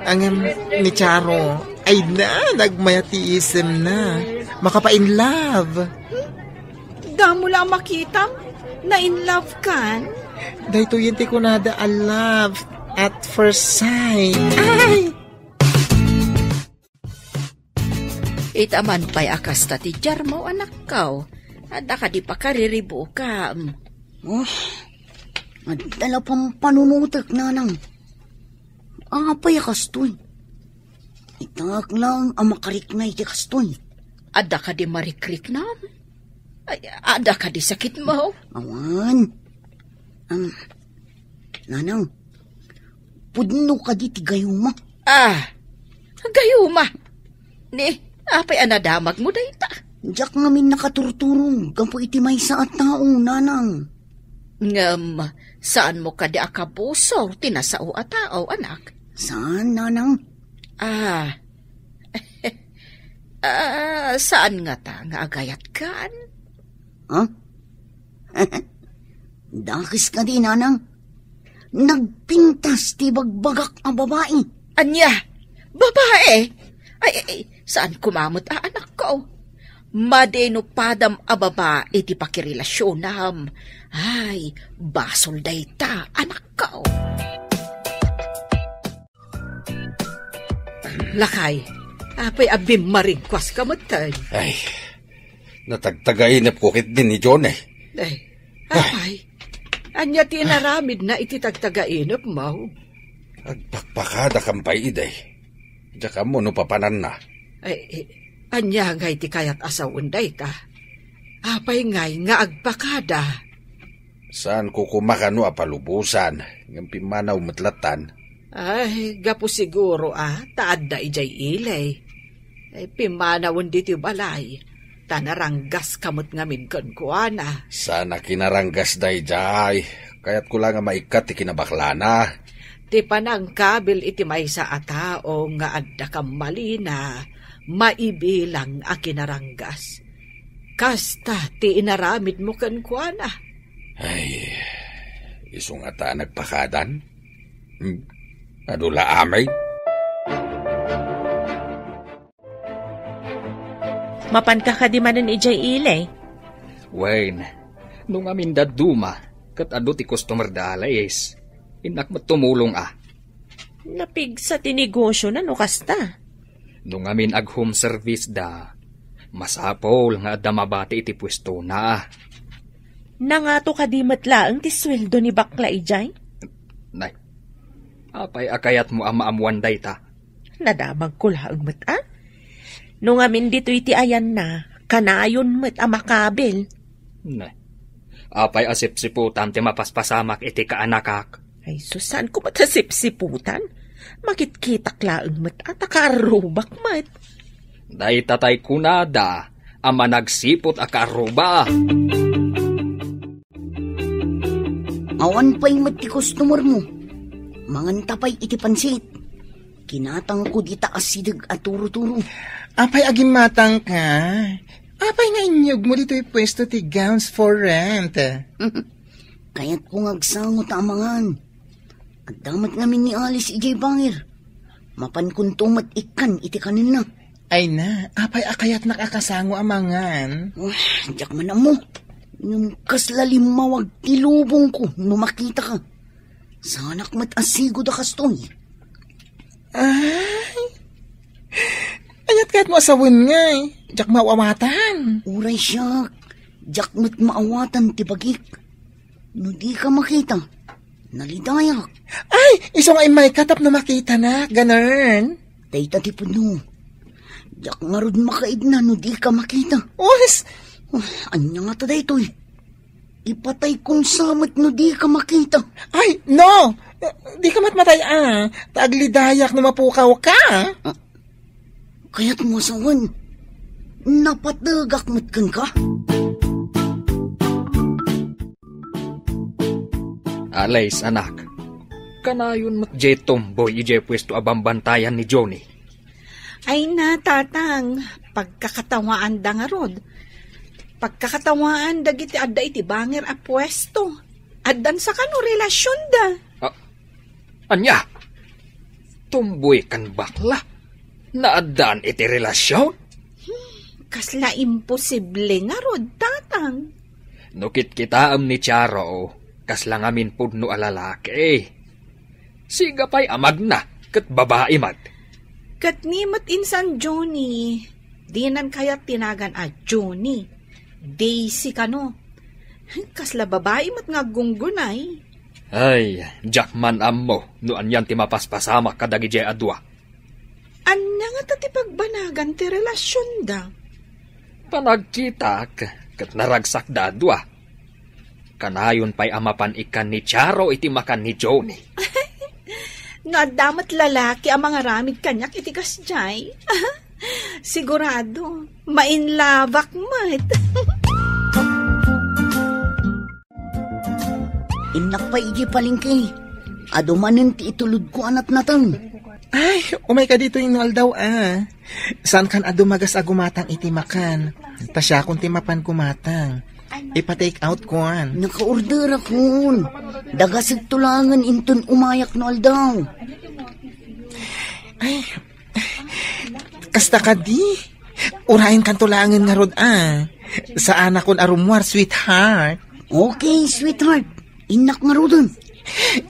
[SPEAKER 4] Ang ni Charo. Ay na, nagmayat ti isem na. Makapa-in love.
[SPEAKER 3] Damo lang makita na in love kan?
[SPEAKER 4] Dahito yun ti kunada a love at first sight. Ay!
[SPEAKER 6] Itaman pa'y akas ta ti Jarmo anak kao. Ada ka di pa kariribo ka.
[SPEAKER 7] Adala pang panunutak, nanang. Apay kastoy. Itangak lang ang makarik na iti kastoy.
[SPEAKER 6] Ada ka di marikrik na? Ay, ada ka di sakit mo?
[SPEAKER 7] Awan. Nanang, pudno ka di ti gayuma.
[SPEAKER 6] Gayuma. Ni, apay anadamag mo dayta.
[SPEAKER 7] Diyak ngamin nakaturturong, gampo iti may saat taong, nanang.
[SPEAKER 6] Ngam, saan mo ka di akabuso, tinasao at tao, anak?
[SPEAKER 7] Saan, nanang?
[SPEAKER 6] Saan nga ta nga agayat kan?
[SPEAKER 7] Dakis ka di, nanang. Nagpintas ti bagbagak ang babae.
[SPEAKER 6] Anya? Babae? Ay, saan kumamot anak ko? Madeno padam a babae ti pakirelasyon nam. Ay, basol dayta, anak ko. Lakay, apay abim maringkwas ka matay.
[SPEAKER 5] Ay, natagtagainap ko kit din ni John eh.
[SPEAKER 6] Ay, apay, anya tinaramid na ititagtagainap mo.
[SPEAKER 5] Agpakpakada kampay iday. Diyan mo no papanan na.
[SPEAKER 6] Ay, anya ngay ti kayat asawon dayta. Apay ngay nga agpakada.
[SPEAKER 5] Saan ko kumakano apalubusan, ng pimanaw matlatan.
[SPEAKER 6] Ay, gapo siguro taad na ijay ilay. Ay, pimanawon dito balay. Tanaranggas kamot ngamin kon kuana.
[SPEAKER 5] Sana kinaranggas day jay, kaya't ko lang nga maikat ikinabaklana.
[SPEAKER 6] Ti panang kabil iti may sa atao nga adda kam malina, maibilang a kinaranggas. Kasta ti inaramid mo kan kuana.
[SPEAKER 5] Ay, isong ata nagpakadan? Adula amay?
[SPEAKER 3] Mapan ka di manan ijay ilay.
[SPEAKER 2] Wayne, nung amin daduma, kat ado ti customer da alayes. Inak matumulong
[SPEAKER 3] Napig sa tinegosyo na no kasta.
[SPEAKER 2] Nung amin ag home service da, masapol nga adda mabati iti pwesto na.
[SPEAKER 3] Nangato ka di matlaang ti sweldo ni bakla ijay?
[SPEAKER 2] Nay, apay akayat mo amaamuan dayta.
[SPEAKER 3] Nadamag ko laang mata. Nung amin dito iti ayan na, kanayon mat amakabil.
[SPEAKER 2] Nay, apay asip-siputan ti mapaspasamak iti kaanakak.
[SPEAKER 3] Ay, susan ko matasip-siputan? Makitkitak laang mat at akarubak mat.
[SPEAKER 2] Day tatay kunada, ama nagsipot akaruba.
[SPEAKER 7] Awan pa'y mat ti customer mo. Mangantapay iti pansit. Kinatang ko di taas sidag at turo-turo.
[SPEAKER 4] Apay aging matang ka. Apay nga inyog mo dito'y pwesto ti gowns for rent.
[SPEAKER 7] Kaya't kung agsangot amangan. At damat namin ni Alice ijay bangir. Mapan kuntumat ikan iti kanina.
[SPEAKER 4] Ay na, apay akayat nakakasango amangan.
[SPEAKER 7] Diyak man mo. Yung kaslalim mawag tilubong ko nung makita ka. Sanak mat asigo da kastoy.
[SPEAKER 4] Ay, ayat kahit mo asawin nga eh. Diyak mawamatan.
[SPEAKER 7] Uray siya. Diyak mat maawatan tibagik. No di ka makita. Nalidayak.
[SPEAKER 4] Ay, isong ay may katap na makita na. Ganern.
[SPEAKER 7] Dayta ti puno. Diyak nga rod makaid na no di ka makita.
[SPEAKER 4] Oras.
[SPEAKER 7] Anya nga taday ito eh. Ipatay kong samot no di ka makita.
[SPEAKER 4] Ay, no! Di ka matmatay Taglidayak na mapukaw ka.
[SPEAKER 7] Kaya't mo asawan. Napatagak matkan ka.
[SPEAKER 2] Alays, anak. Kanayon mat jay tomboy ijay pwesto abambantayan ni Johnny.
[SPEAKER 3] Ay na, tatang. Pagkakatawaan da nga rod. Pagkakatawaan da giti adda iti banger a pwesto. Addan sa kano relasyon da.
[SPEAKER 2] Anya? Tomboy kan bakla? Naaddan iti relasyon?
[SPEAKER 3] Kasla imposible nga rod, tatang.
[SPEAKER 2] Nukit kitaam ni Charo, kasla ngamin pudno alalaki. Siga pa'y amag na, kat babae mat.
[SPEAKER 3] Kat ni mat insan Johnny. Di nan kaya tinagan Johnny. Daisy kano. Kasla babae mat nga gunggunay.
[SPEAKER 2] Ay, Jackman ammo, noan yan ti mapaspasamak kadagi jay adwa.
[SPEAKER 3] Anya nga tati pagbanagan ti relasyon da?
[SPEAKER 2] Panagkitak, kat naragsak da adwa. Kanayon pa'y amapan ikan ni Charo iti makan ni Johnny.
[SPEAKER 3] Nga damat lalaki ang mga ramid kanyak itikas jay. Sigurado, mainlavak mat.
[SPEAKER 7] Inak pa iji palingki. Adumanin ti itulod ko anak natang.
[SPEAKER 4] Ay, umay ka dito yung daw Saan kan adumagas agumatang iti makan? Tasya kung timapan kumatang. Ipa-take out ko
[SPEAKER 7] Naka-order akon. Dagasig tulangan inton umayak no aldaw.
[SPEAKER 4] Ay, kasta ka di. Urahin kan tulangan nga rod Sa anak kon arumwar, sweetheart.
[SPEAKER 7] Okay, sweetheart. Inak nga rodon.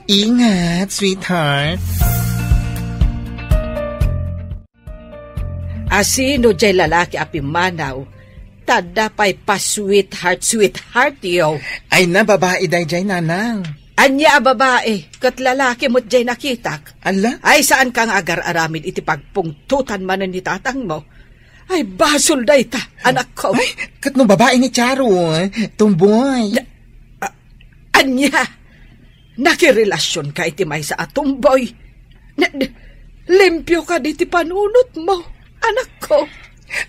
[SPEAKER 4] Ingat, sweetheart.
[SPEAKER 3] Asino jay lalaki apimanaw? Tada pa'y pa-sweetheart yo.
[SPEAKER 4] Ay na, babae day jay nanang.
[SPEAKER 3] Anya babae, kat lalaki mo't jay nakitak.
[SPEAKER 4] Ala?
[SPEAKER 3] Ay saan kang agar-aramid iti pagpungtutan manan ni tatang mo? Ay basol day ta, anak ko.
[SPEAKER 4] Ay, kat no babae ni Charo, tumboy.
[SPEAKER 3] Anya, nakirelasyon ka iti may sa atumboy. Limpyo ka di ti panunot mo, anak ko.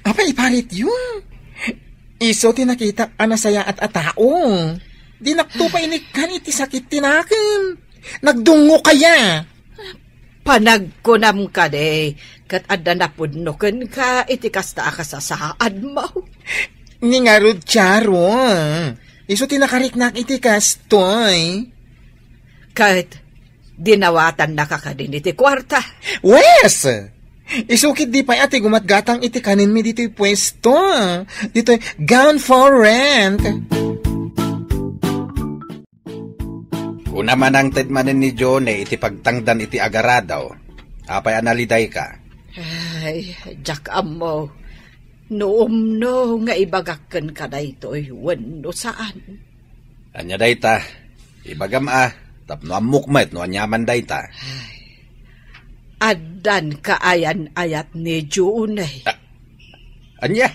[SPEAKER 4] Apa ipalit yun? Iso tinakita anasaya at atao. Di naktupa inikan iti sakit tinakin. Nagdungo kaya.
[SPEAKER 3] Panagkunam ka de, kat adda napudnuken ka iti kasta akasasaad mo.
[SPEAKER 4] Ningarod Charo. Iso tinakariknak iti kastoy.
[SPEAKER 3] Kat dinawatan na kakadin iti kwarta.
[SPEAKER 4] Wes! Isukit di pa ati gumatgatang iti kanin mi dito'y pwesto. Dito'y gown for rent.
[SPEAKER 5] Una man ang tedmanin ni Johnny iti pagtangdan iti agaradaw. Apay analiday ka.
[SPEAKER 3] Ay, Jack amo. Noom nga ibagakken ka na ito'y wano saan.
[SPEAKER 5] Anya dayta, ibagam tapno amukmet no anyaman dayta.
[SPEAKER 3] Addan kaayan-ayat ni June.
[SPEAKER 5] Anya?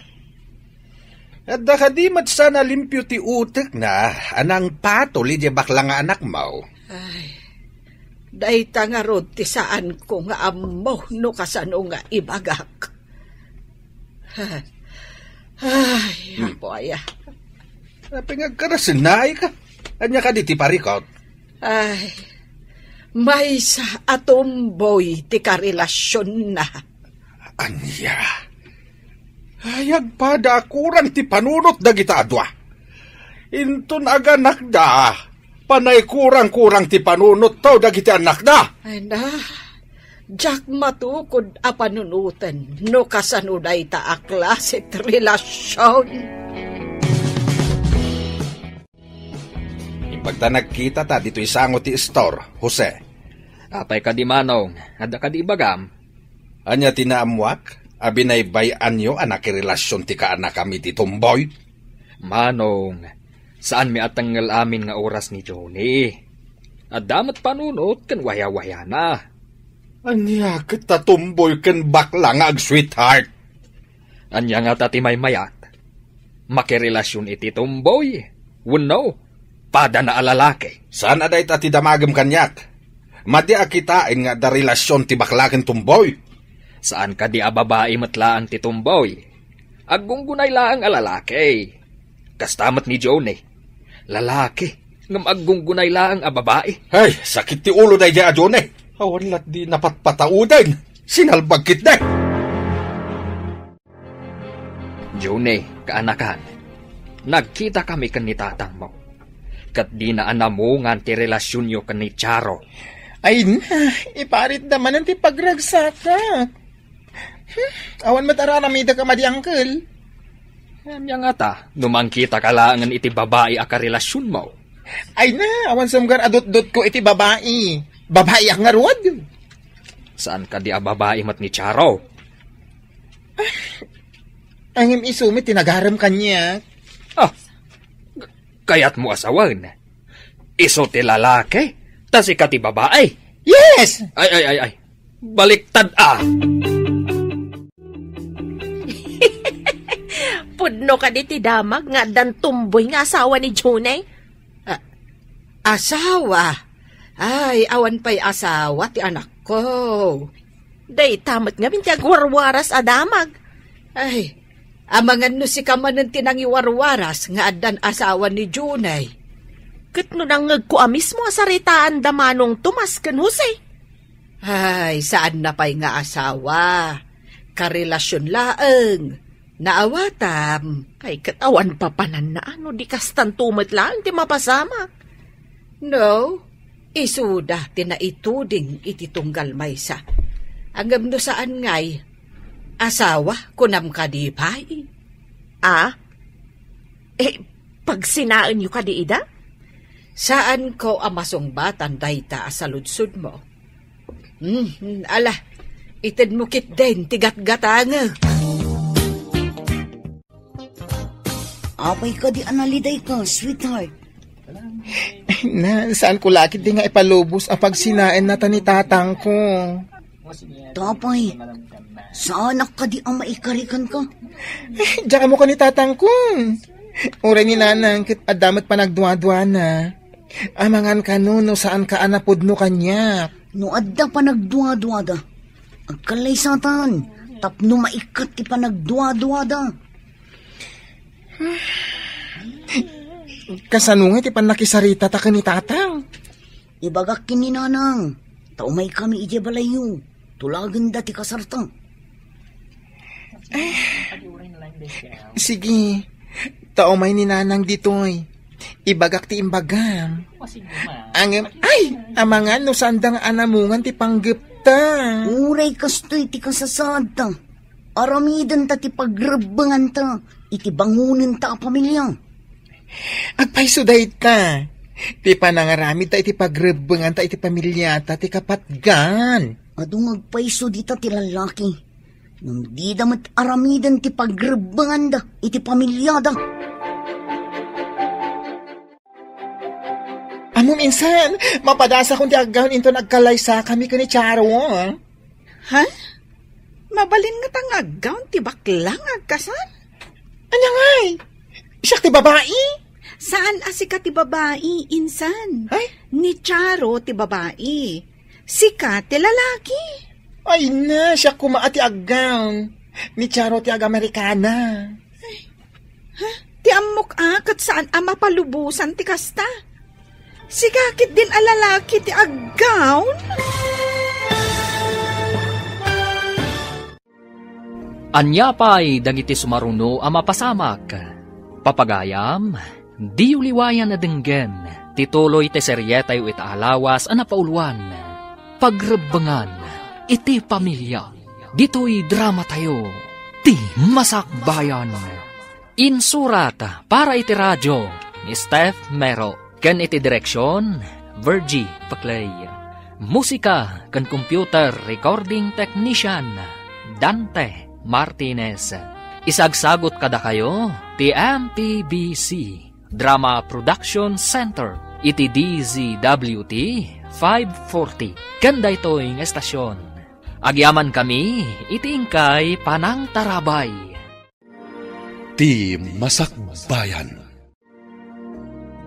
[SPEAKER 5] Adda ka di mat sana limpyo ti utek na anang patol iti bakla nga anak mo.
[SPEAKER 3] Ay, dayta nga rod ti saan ko nga amo no kasano nga ibagak. Ay, apo aya.
[SPEAKER 5] Napingagkarasin na ka. Anya ka di ti parikot.
[SPEAKER 3] Ay, may sa atomboy ti karelasyon na.
[SPEAKER 5] Anya? Hayag pa da kurang ti panunot da gita adwa. Inton aganak da. Panay kurang-kurang ti panunot tao da gita anak da.
[SPEAKER 3] Ay na, Jack matukod a panunutan no kasanuday ta a klasit relasyon.
[SPEAKER 5] Pagta nagkita ta dito isango ti store, Jose.
[SPEAKER 2] Apay ka di manong, ada ka di bagam.
[SPEAKER 5] Anya tinaamwak, abinaybayan nyo anak relasyon ti kaanak kami ti tumboy.
[SPEAKER 2] Manong, saan mi atanggal amin nga oras ni Johnny? At damat panunot kan waya-waya na.
[SPEAKER 5] Anya kita tumboy kan bakla nga ag sweetheart.
[SPEAKER 2] Anya nga tati may mayat. Makirelasyon iti tumboy. Wano, pada na alalaki.
[SPEAKER 5] Saan aday tati damagam kanyak? Madi akitain nga da relasyon ti bakla ken tumboy.
[SPEAKER 2] Saan ka di ababae matlaang ti tumboy? Agunggunay laang alalaki. Kastamat ni Johnny. Lalaki, ngam agunggunay laang ababae.
[SPEAKER 5] Ay, sakit ti ulo day di a Johnny. Awan lat di napatpataudan. Sinalbag kit na.
[SPEAKER 2] Johnny, kaanakan, nagkita kami kan ni tatang mo. Kat di na anamungan ti relasyon nyo kan ni Charo.
[SPEAKER 4] Ay na, iparit naman ang ti pagragsaka. Awan mataranamida ka madi uncle.
[SPEAKER 2] Anya nga ta, numangkita ka laangan iti babae a karelasyon mo.
[SPEAKER 4] Ay na, awan sumgar adot-dot ko iti babae. Babae ang ngarod.
[SPEAKER 2] Saan ka di a babae mat ni Charo?
[SPEAKER 4] Angim isumit, tinagaram kanya.
[SPEAKER 2] Ah, Kaya't mo asawan. Iso ti lalaki, tas ika ti babae.
[SPEAKER 4] Yes!
[SPEAKER 2] Ay. Baliktad
[SPEAKER 3] Pudno ka di ti damag nga dan tumboy nga asawa ni Junay.
[SPEAKER 6] Asawa? Ay, awan pa'y asawa ti anak ko.
[SPEAKER 3] Day tamat nga binti agwarwaras adamag.
[SPEAKER 6] Ay, amangan no si kamanan tinangiwarwaras nga adan asawa ni Junay.
[SPEAKER 3] Kat no nangag ko mismo asaritaan damanong Tomas ken Jose.
[SPEAKER 6] Ay, saan na pa'y nga asawa? Karelasyon laeng. Naawatam.
[SPEAKER 3] Ay, katawan pa panan na ano, di kastan tumat lang, di mapasama.
[SPEAKER 6] No, isuda tinaituding iti tunggal maysa. Agam no saan ngay, asawa kunam ka di pa'y.
[SPEAKER 3] Pag sinaan yu ka di ida?
[SPEAKER 6] Saan ko amasongbatan dayta sa ludsud mo? Ala, itid mo kit din, tigat-gatanga.
[SPEAKER 7] Apay ka di analiday ka, sweetheart.
[SPEAKER 4] Na, saan ko lakit di nga ipalubos apag sinain na ni tatang ko?
[SPEAKER 7] Tapay, saan ka di ang maikarikan ka?
[SPEAKER 4] Diyan mo ka ni tatang ko. Uray ni nanang, kit adamat pa nagduwa-duwa na. Amangan ka no saan ka anapod no kanya.
[SPEAKER 7] No adda pa nagduwa-duwa da. Agkalay satan, tapno maikat ti pa nagduwa-duwa da.
[SPEAKER 4] Kasanungay ti pan nakisarita ta ka ni tatang.
[SPEAKER 7] Ibagak kininanang, taumay kami ije balayo. Tulagan da ti kasartang.
[SPEAKER 4] Sige, taumay ni nanang ditoy. Ibagak ti imbagam. Amangan no sandang anamungan ti panggepta.
[SPEAKER 7] Uray kastoy ti kasasada. Aramidan ta ti pagrebangan ta. Iti bangunin ta a pamilya.
[SPEAKER 4] Agpaiso dahit ta. Ti panangaramid ta iti pagrebangan ta iti pamilya ta ti kapatgan.
[SPEAKER 7] Adung agpaiso di ta ti lalaki. Nung di damat aramidan ti pagrebangan da iti pamilya da.
[SPEAKER 4] Amo minsan, mapadasa kong ti aggaon into nagkalaysa kami ka ni Charo.
[SPEAKER 3] Ha? Mabalin nga tang aggaon ti baklang agkasan?
[SPEAKER 4] Anya ngay? Siya ti babae?
[SPEAKER 3] Saan asika ti babae, insan?
[SPEAKER 4] Ay?
[SPEAKER 3] Ni Charo ti babae. Sika ti lalaki.
[SPEAKER 4] Ay na, siya kumaati aggaon. Ni Charo ti ag-Amerikana.
[SPEAKER 3] Ha? Ti amok kat saan mapalubusan ti kasta? Sigakit din alalaki ti aggaon?
[SPEAKER 2] Anya pa'y dagiti sumaruno a mapasamak. Papagayam, di uliwayan na denggen, tituloy te seryetay o itaalawas a napauluan. Pagrebangan, iti pamilya, dito'y drama tayo, ti masakbayan. Insurat para iti radyo ni Steph Mero. Ken iti direksyon, Virgie Paclay. Musika ken computer recording technician, Dante Martinez. Isagsagot kada kayo, ti MPBC Drama Production Center, iti DZWT 540. Kanda ito'y estasyon. Agyaman kami, iti ingkay Panang Tarabay.
[SPEAKER 1] Ti Masakbayan.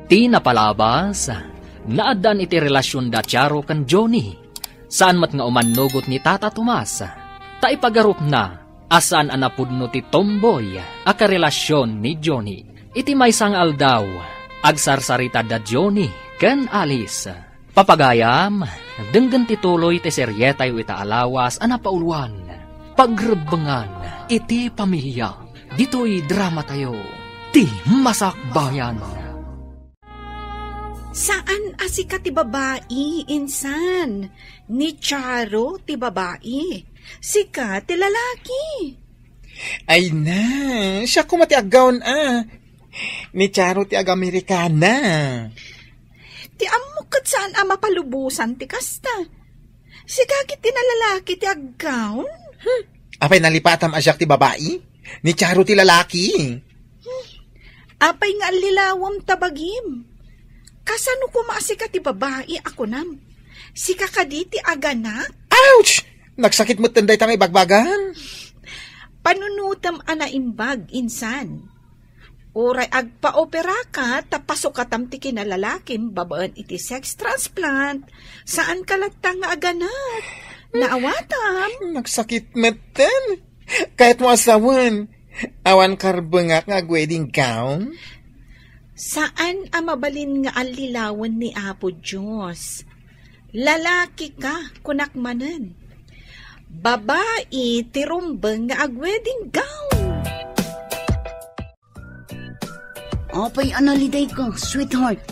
[SPEAKER 2] Ti napalabas, naadan iti relasyon da Charo kan Johnny. Saan mat nga umanugot ni Tata Tomas. Ta ipagarup na, asan anapudno ti tomboy, aka relasyon ni Johnny. Iti may sangal daw, agsarsarita da Johnny kan Alice. Papagayam, denggan tituloy ti seryetay o itaalawas anapauluan. Pagrebangan, iti pamilya, dito'y drama tayo, ti masakbayan.
[SPEAKER 3] Saan asika ti babae, insan? Ni Charo ti babae. Sika ti lalaki.
[SPEAKER 4] Ay na, siya kumati aggaon Ni Charo ti ag-Amerikana.
[SPEAKER 3] Ti amukad saan mapalubusan ti kasta. Sigagit ti nalalaki ti aggaon.
[SPEAKER 4] Apay nalipatam asyak ti babae? Ni Charo ti lalaki.
[SPEAKER 3] Apay nga lilawam tabagim. Kasano ko maasika ti babae ako nam? Si kakaditi aganak?
[SPEAKER 4] Ouch! Nagsakit mo tanday tang ibagbagan.
[SPEAKER 3] Panunutam anaimbag, insan. Uray agpa-opera ka, tapasok katam ti kinalalakim, babaan iti sex transplant. Saan kalatang nga aganak? Naawatam.
[SPEAKER 4] Nagsakit mo tan. Kahit mo asawan. Awan karbengak nga wedding gown?
[SPEAKER 3] Saan amabalin nga alilawan ni Apo Diyos? Lalaki ka, kunakmanan. Babae, tirumbang nga ag-wedding gown.
[SPEAKER 7] Apay analiday ka, sweetheart.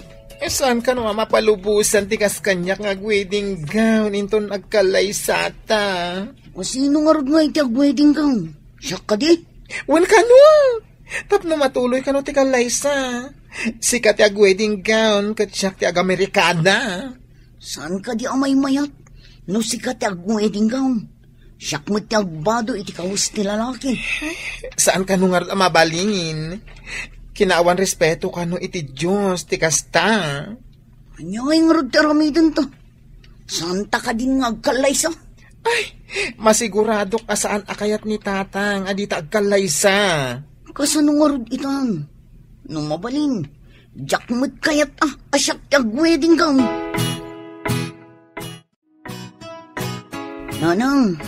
[SPEAKER 4] Saan ka naman mapalubusan tikas kanyak nga wedding gown inton agkalay sata?
[SPEAKER 7] O sino nga rod nga iti ag-wedding gown? Siya ka di?
[SPEAKER 4] Well ka no! Tapno matuloy ka no ti kalaysa. Sikat ti ag-wedding gown kat siya ti ag-Amerikana.
[SPEAKER 7] Saan ka di amay mayat? No sikat ti ag-wedding gown. Siya mo ti agbado iti kaus ti lalaki.
[SPEAKER 4] Saan ka no nga mabalingin? Kinaawan respeto ka no iti Diyos ti kasta.
[SPEAKER 7] Anya nga yung rod ti aramidon to? Santa ka din nga agkalaysa?
[SPEAKER 4] Ay, masigurado ka saan akayat ni tatang adita agkalaysa.
[SPEAKER 7] Kasano nga rod itan? Nung mabalin, jakmut kayat asyak tag wedding gown. Nanang,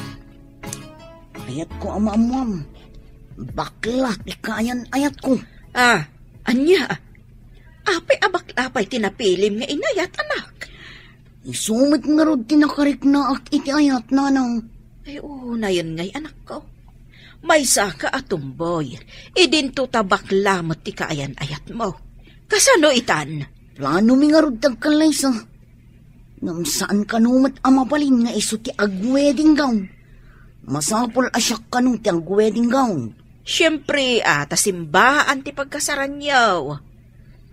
[SPEAKER 7] ayat ko amamuam. Bakla, ikayan ayat ko.
[SPEAKER 3] Anya? Apay abaklapay tinapilim nga inayat, anak.
[SPEAKER 7] Isumit nga rod tinakarik na ak iti ayat, nanang.
[SPEAKER 3] Ay, na yun ngay, anak ko. May saka atumboy. Idinto tabaklamot ti kaayan ayat mo. Kasano itan?
[SPEAKER 7] Plano mi nga rod tagkalaysa. Ngam saan kanumat amabalin nga iso ti ag-wedding gown. Masapol asyak kanong ti ag-wedding gown.
[SPEAKER 3] Siyempre, tasimbaan ti pagkasaran yaw.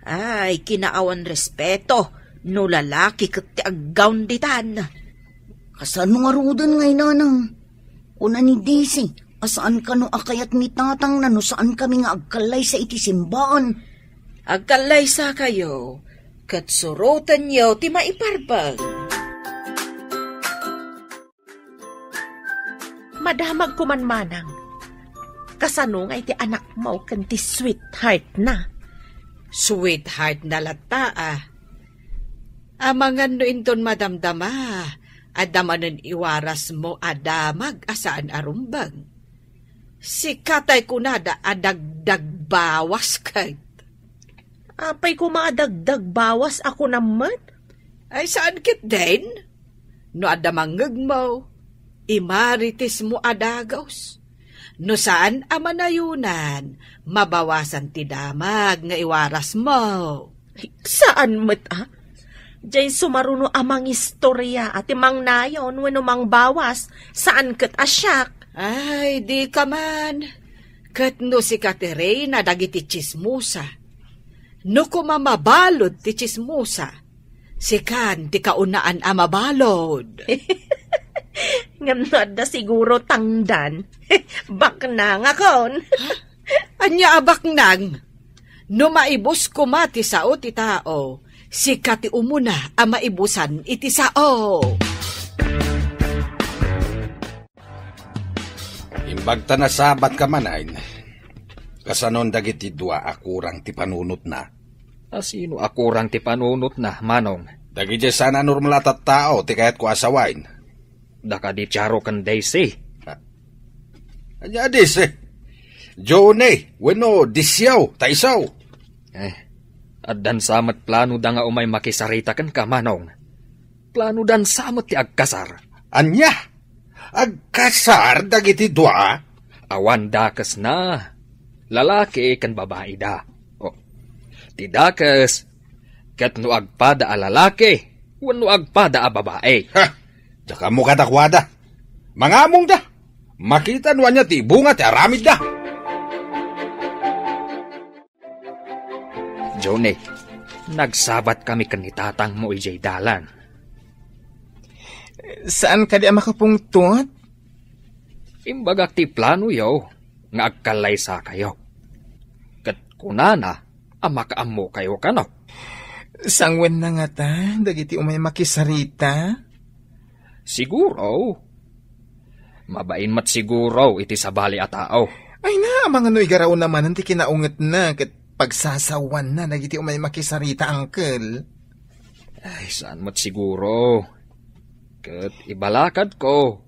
[SPEAKER 3] Ay, kinaawan respeto. No lalaki kat ti ag-gown ditan.
[SPEAKER 7] Kasano nga rodan ngay, nanang? Una ni Daisy, asaan ka no akayat ni tatang na no saan kami nga agkalay sa iti simbaan?
[SPEAKER 3] Agkalay sa kayo, kat surutan niyo ti maiparbag. Madamag kumanmanang, kasano nga iti anak mo kan ti sweetheart na? Sweetheart na lata Amangan no inton madamdama, adamanan iwaras mo adamag asaan arumbang. Si katay kunada adagdag bawas kay. Apay ko maadagdag bawas ako naman. Ay saan kit din? No adamangag mo, imaritis mo adagaws. No saan amanayunan, mabawasan ti damag nga iwaras mo. Saan mo't Diyay sumaruno amang istorya at imang nayon wano mang bawas saan kat asyak. Ay, di ka man. Kat no si Katerina dagiti chismusa. No kumamabalod ti chismusa. Si kan ti kaunaan amabalod. Ngamnod na siguro tangdan. Baknang akon. Anya abaknang. No maibos kumati sao ti tao. Si kati umuna ang maibusan iti sao.
[SPEAKER 5] Imbagta na sabat ka manain. Kasanon dagiti dua akurang ti panunot na.
[SPEAKER 2] Sino akurang ti panunot na, manong?
[SPEAKER 5] Dagiti sana normal at tao ti kayat ko asawain.
[SPEAKER 2] Daka di tiyaro kan Daisy.
[SPEAKER 5] Anya Daisy? Jone, bueno, disyaw, taisaw.
[SPEAKER 2] At dan samat plano da nga umay makisarita kan ka, manong. Plano dan samat ti agkasar.
[SPEAKER 5] Anya? Agkasar dagiti dua?
[SPEAKER 2] Awan dakas na. Lalaki kan babae da. Ti dakas, kat no agpada a lalaki, wano agpada a babae.
[SPEAKER 5] Tsaka mo katakwada. Mangamong da. Makita nwa niya ti bunga ti aramid da.
[SPEAKER 2] Johnny, nagsabat kami kanitatang mo ijay dalan.
[SPEAKER 4] Saan ka di makapungtot?
[SPEAKER 2] Imbagak ti plano yaw, nga agkalay sa kayo. Kat kunana, Amakaamo kayo ka, no?
[SPEAKER 4] Sangwen na nga ta, dagiti umay makisarita.
[SPEAKER 2] Siguro. Mabain mat siguro iti sabali a tao.
[SPEAKER 4] Ay na, mga noy garaw naman, nanti kinaunget na, kat pagsasawan na, dagiti umay makisarita, uncle.
[SPEAKER 2] Ay, saan mat siguro? Kat ibalakad ko.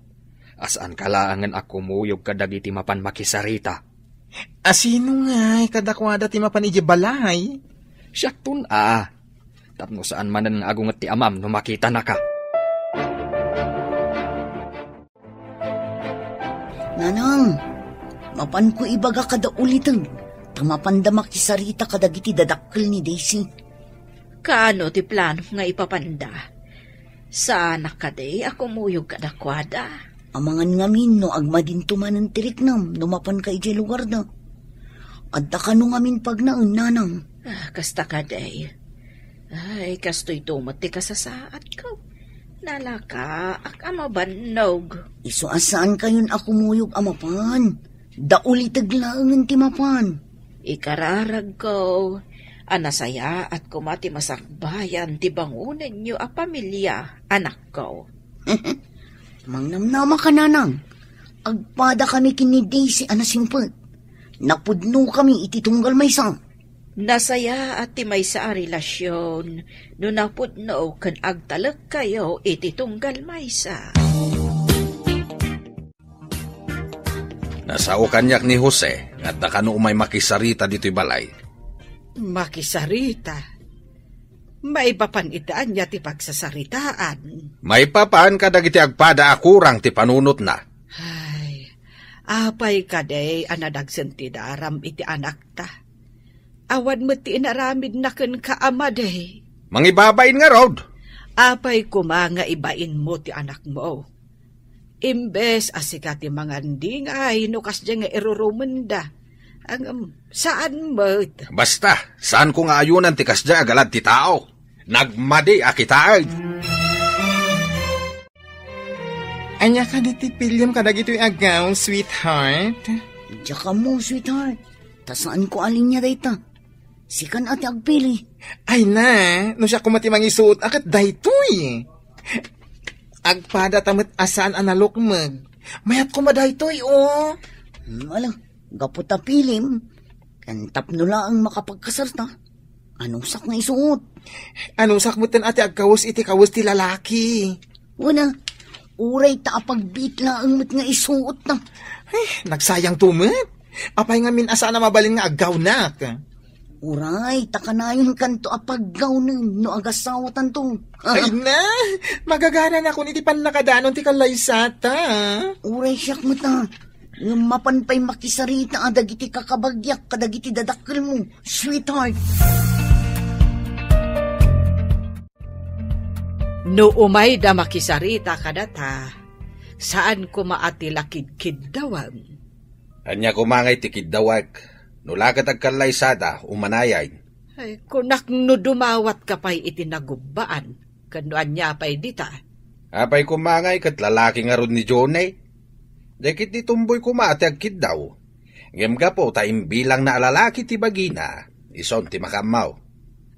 [SPEAKER 2] Asaan kalaangan ako muyog kadagiti mapan makisarita.
[SPEAKER 4] Asino nga, kadakwada ti mapan iji balay?
[SPEAKER 2] Siyaktun Tapno saan man ang agungat ti amam no makita na ka.
[SPEAKER 7] Nanang, mapan ko ibaga kada ulitan. Tamapanda makisarita kadagiti dadakkel ni Daisy.
[SPEAKER 6] Kaano ti plano nga ipapanda? Sana kaday ako muyog kadakwada.
[SPEAKER 7] Amangan ngamin no agmadin tumanan tiriknam no mapan ka iji lugar na. Adda ka no ngamin pag naun, nanang.
[SPEAKER 6] Kasta kaday. Ay, kasto'y tumati ka sa saat ko. Nalaka, akamabanog.
[SPEAKER 7] Iso asaan kayon ako muyog amapan? Daulitag laangan ti mapan.
[SPEAKER 6] Ikararag ko. Anasaya at kumati masakbayan ti bangunan niyo a pamilya, anak ko.
[SPEAKER 7] Mangnamnama ka, nanang. Agpada kami kini Daisy anasimpet. Napudno kami iti tunggal maysa.
[SPEAKER 6] Nasaya at ti maysa a relasyon, no napudno kan agtalak kayo iti tunggal maysa.
[SPEAKER 5] Nasao kanyak ni Jose, at nakano umay makisarita dito'y balay.
[SPEAKER 3] Makisarita? Maipapan itaan niya ti pagsasaritaan.
[SPEAKER 5] May papaan ka dagiti agpada akurang ti panunot na.
[SPEAKER 3] Ay, apay kaday anadagsen ti daram iti anak ta. Awan mo ti inaramid na ken kaama day.
[SPEAKER 5] Mangibabain nga rod.
[SPEAKER 3] Apay kumanga ibain mo ti anak mo. Imbes asika ti mga ndingay nukas dyan nga irurumenda. Ang saan mo?
[SPEAKER 5] Basta, saan ko nga ayunan ti kasya agalad ti tao? Nagmadi akitaan.
[SPEAKER 4] Anya ka di ti pilyam ka dagito'y agaw, sweetheart?
[SPEAKER 7] Diya ka mo, sweetheart. Tasaan ko alin niya dayta? Sikan ati agpili.
[SPEAKER 4] Ay na, no siya kumatimang isuot akat daytoy. Agpada tamat asaan analokmag. Mayat kumadaytoy, oh.
[SPEAKER 7] Alang, gaputa pilim. Kantap nula ang makapagkasarta. Anong sak na isuot?
[SPEAKER 4] Anong sak mo tan ati agkawos iti kawos ti lalaki?
[SPEAKER 7] Una, uray ta apagbitla ang mat nga isuot na.
[SPEAKER 4] Ay, nagsayang tumat. Apay nga min asa na mabalin nga aggaw na ka.
[SPEAKER 7] Uray, takanayon kanto apaggaw nun no agasawatan to.
[SPEAKER 4] Ay na, magagana na ako ni ti panakadanon ti kalaysata.
[SPEAKER 7] Uray siyak mo ta. Yung mapanpay makisarita adagiti kakabagyak kadagiti dadakkel mo, sweetheart.
[SPEAKER 3] No umay da makisarita kadata, saan ko maatilakid-kid dawang?
[SPEAKER 5] Anya kumangay ti kidawag. Nulakat agkalaysada, umanayay.
[SPEAKER 3] Ay, kunak no dumawat ka pa'y itinagubaan, kanuan niya pa'y dita.
[SPEAKER 5] Apay kumangay kat lalaki nga ron ni Jonay. Dekit ni tumboy kumati agkid daw. Ngemga po taimbilang na lalaki ti bagina, ison ti makamaw.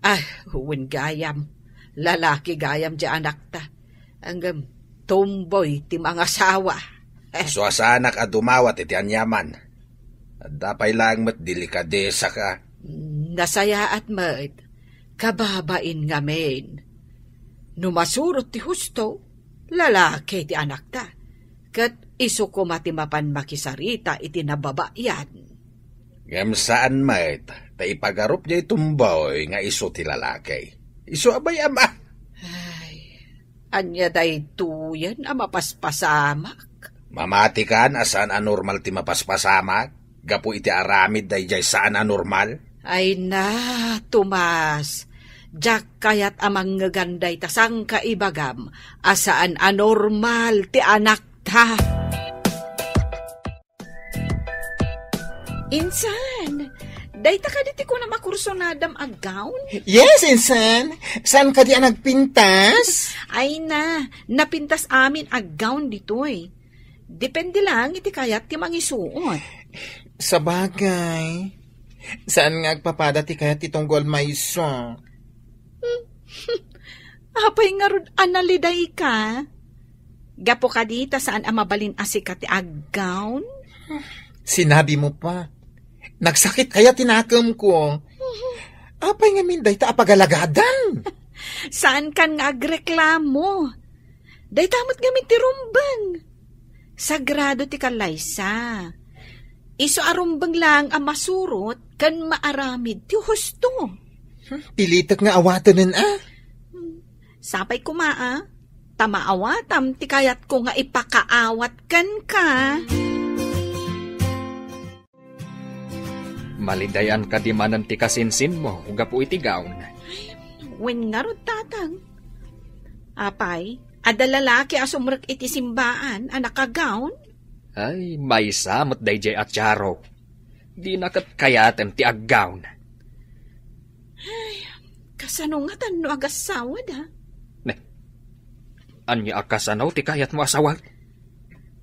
[SPEAKER 3] Ah, huwin gayam. Lalaki gayam di anak ta. Ang tumboy ti mga sawa.
[SPEAKER 5] So asanak a dumawat iti anyaman. At dapay lang mat delikadesa ka.
[SPEAKER 3] Nasaya at mat, kababain ngamin. Numasurot ti husto, lalaki ti anak ta. Kat iso ko matimapan makisarita iti nababayan.
[SPEAKER 5] Ngam saan mat, ta ipagarup niya itumboy nga iso ti lalaki. Iso abay ama.
[SPEAKER 3] Ay, anya day tuyan a mapaspasamak.
[SPEAKER 5] Mamati kan asan anormal ti mapaspasamak? Gapo iti aramid day jay saan anormal?
[SPEAKER 3] Ay na, Tomas. Diyak kayat amang ngaganday tasang kaibagam asaan anormal ti anak ta. Insan, day ta ka diti ko na makursonadam ang gown?
[SPEAKER 4] Yes, insan. Saan ka di nagpintas?
[SPEAKER 3] Ay na, napintas amin ang gown dito eh. Depende lang iti kayat ti mangisuot.
[SPEAKER 4] Sa bagay, Saan nga agpapada ti kaya titunggol mayso?
[SPEAKER 3] Apay nga rod analiday ka? Gapo ka dita saan amabalin asika ti aggown?
[SPEAKER 4] Sinabi mo pa. Nagsakit kaya tinakam ko. Apay nga minday ta apagalagadan.
[SPEAKER 3] Saan kan nga agreklamo? Day tamot gamit ti rumbang. Sagrado ti kalaysa. Iso arumbang lang ang masurot kan maaramid ti husto.
[SPEAKER 4] Pilitak nga awatanan
[SPEAKER 3] Sapay kumaa. Tamaawatam ti kayat ko nga ipakaawat kan ka.
[SPEAKER 2] Malidayan ka di manan ti kasinsin mo, gapu iti gown.
[SPEAKER 3] Wen nga rod tatang. Apay, ada lalaki asumrek iti simbaan, anakagown?
[SPEAKER 2] Ay, may samot dayjay at charo. Di nakat kayatem ti aggown.
[SPEAKER 3] Ay, kasanungatan no agasawad ha?
[SPEAKER 2] Anya akasanaw ti kayat mo asawag?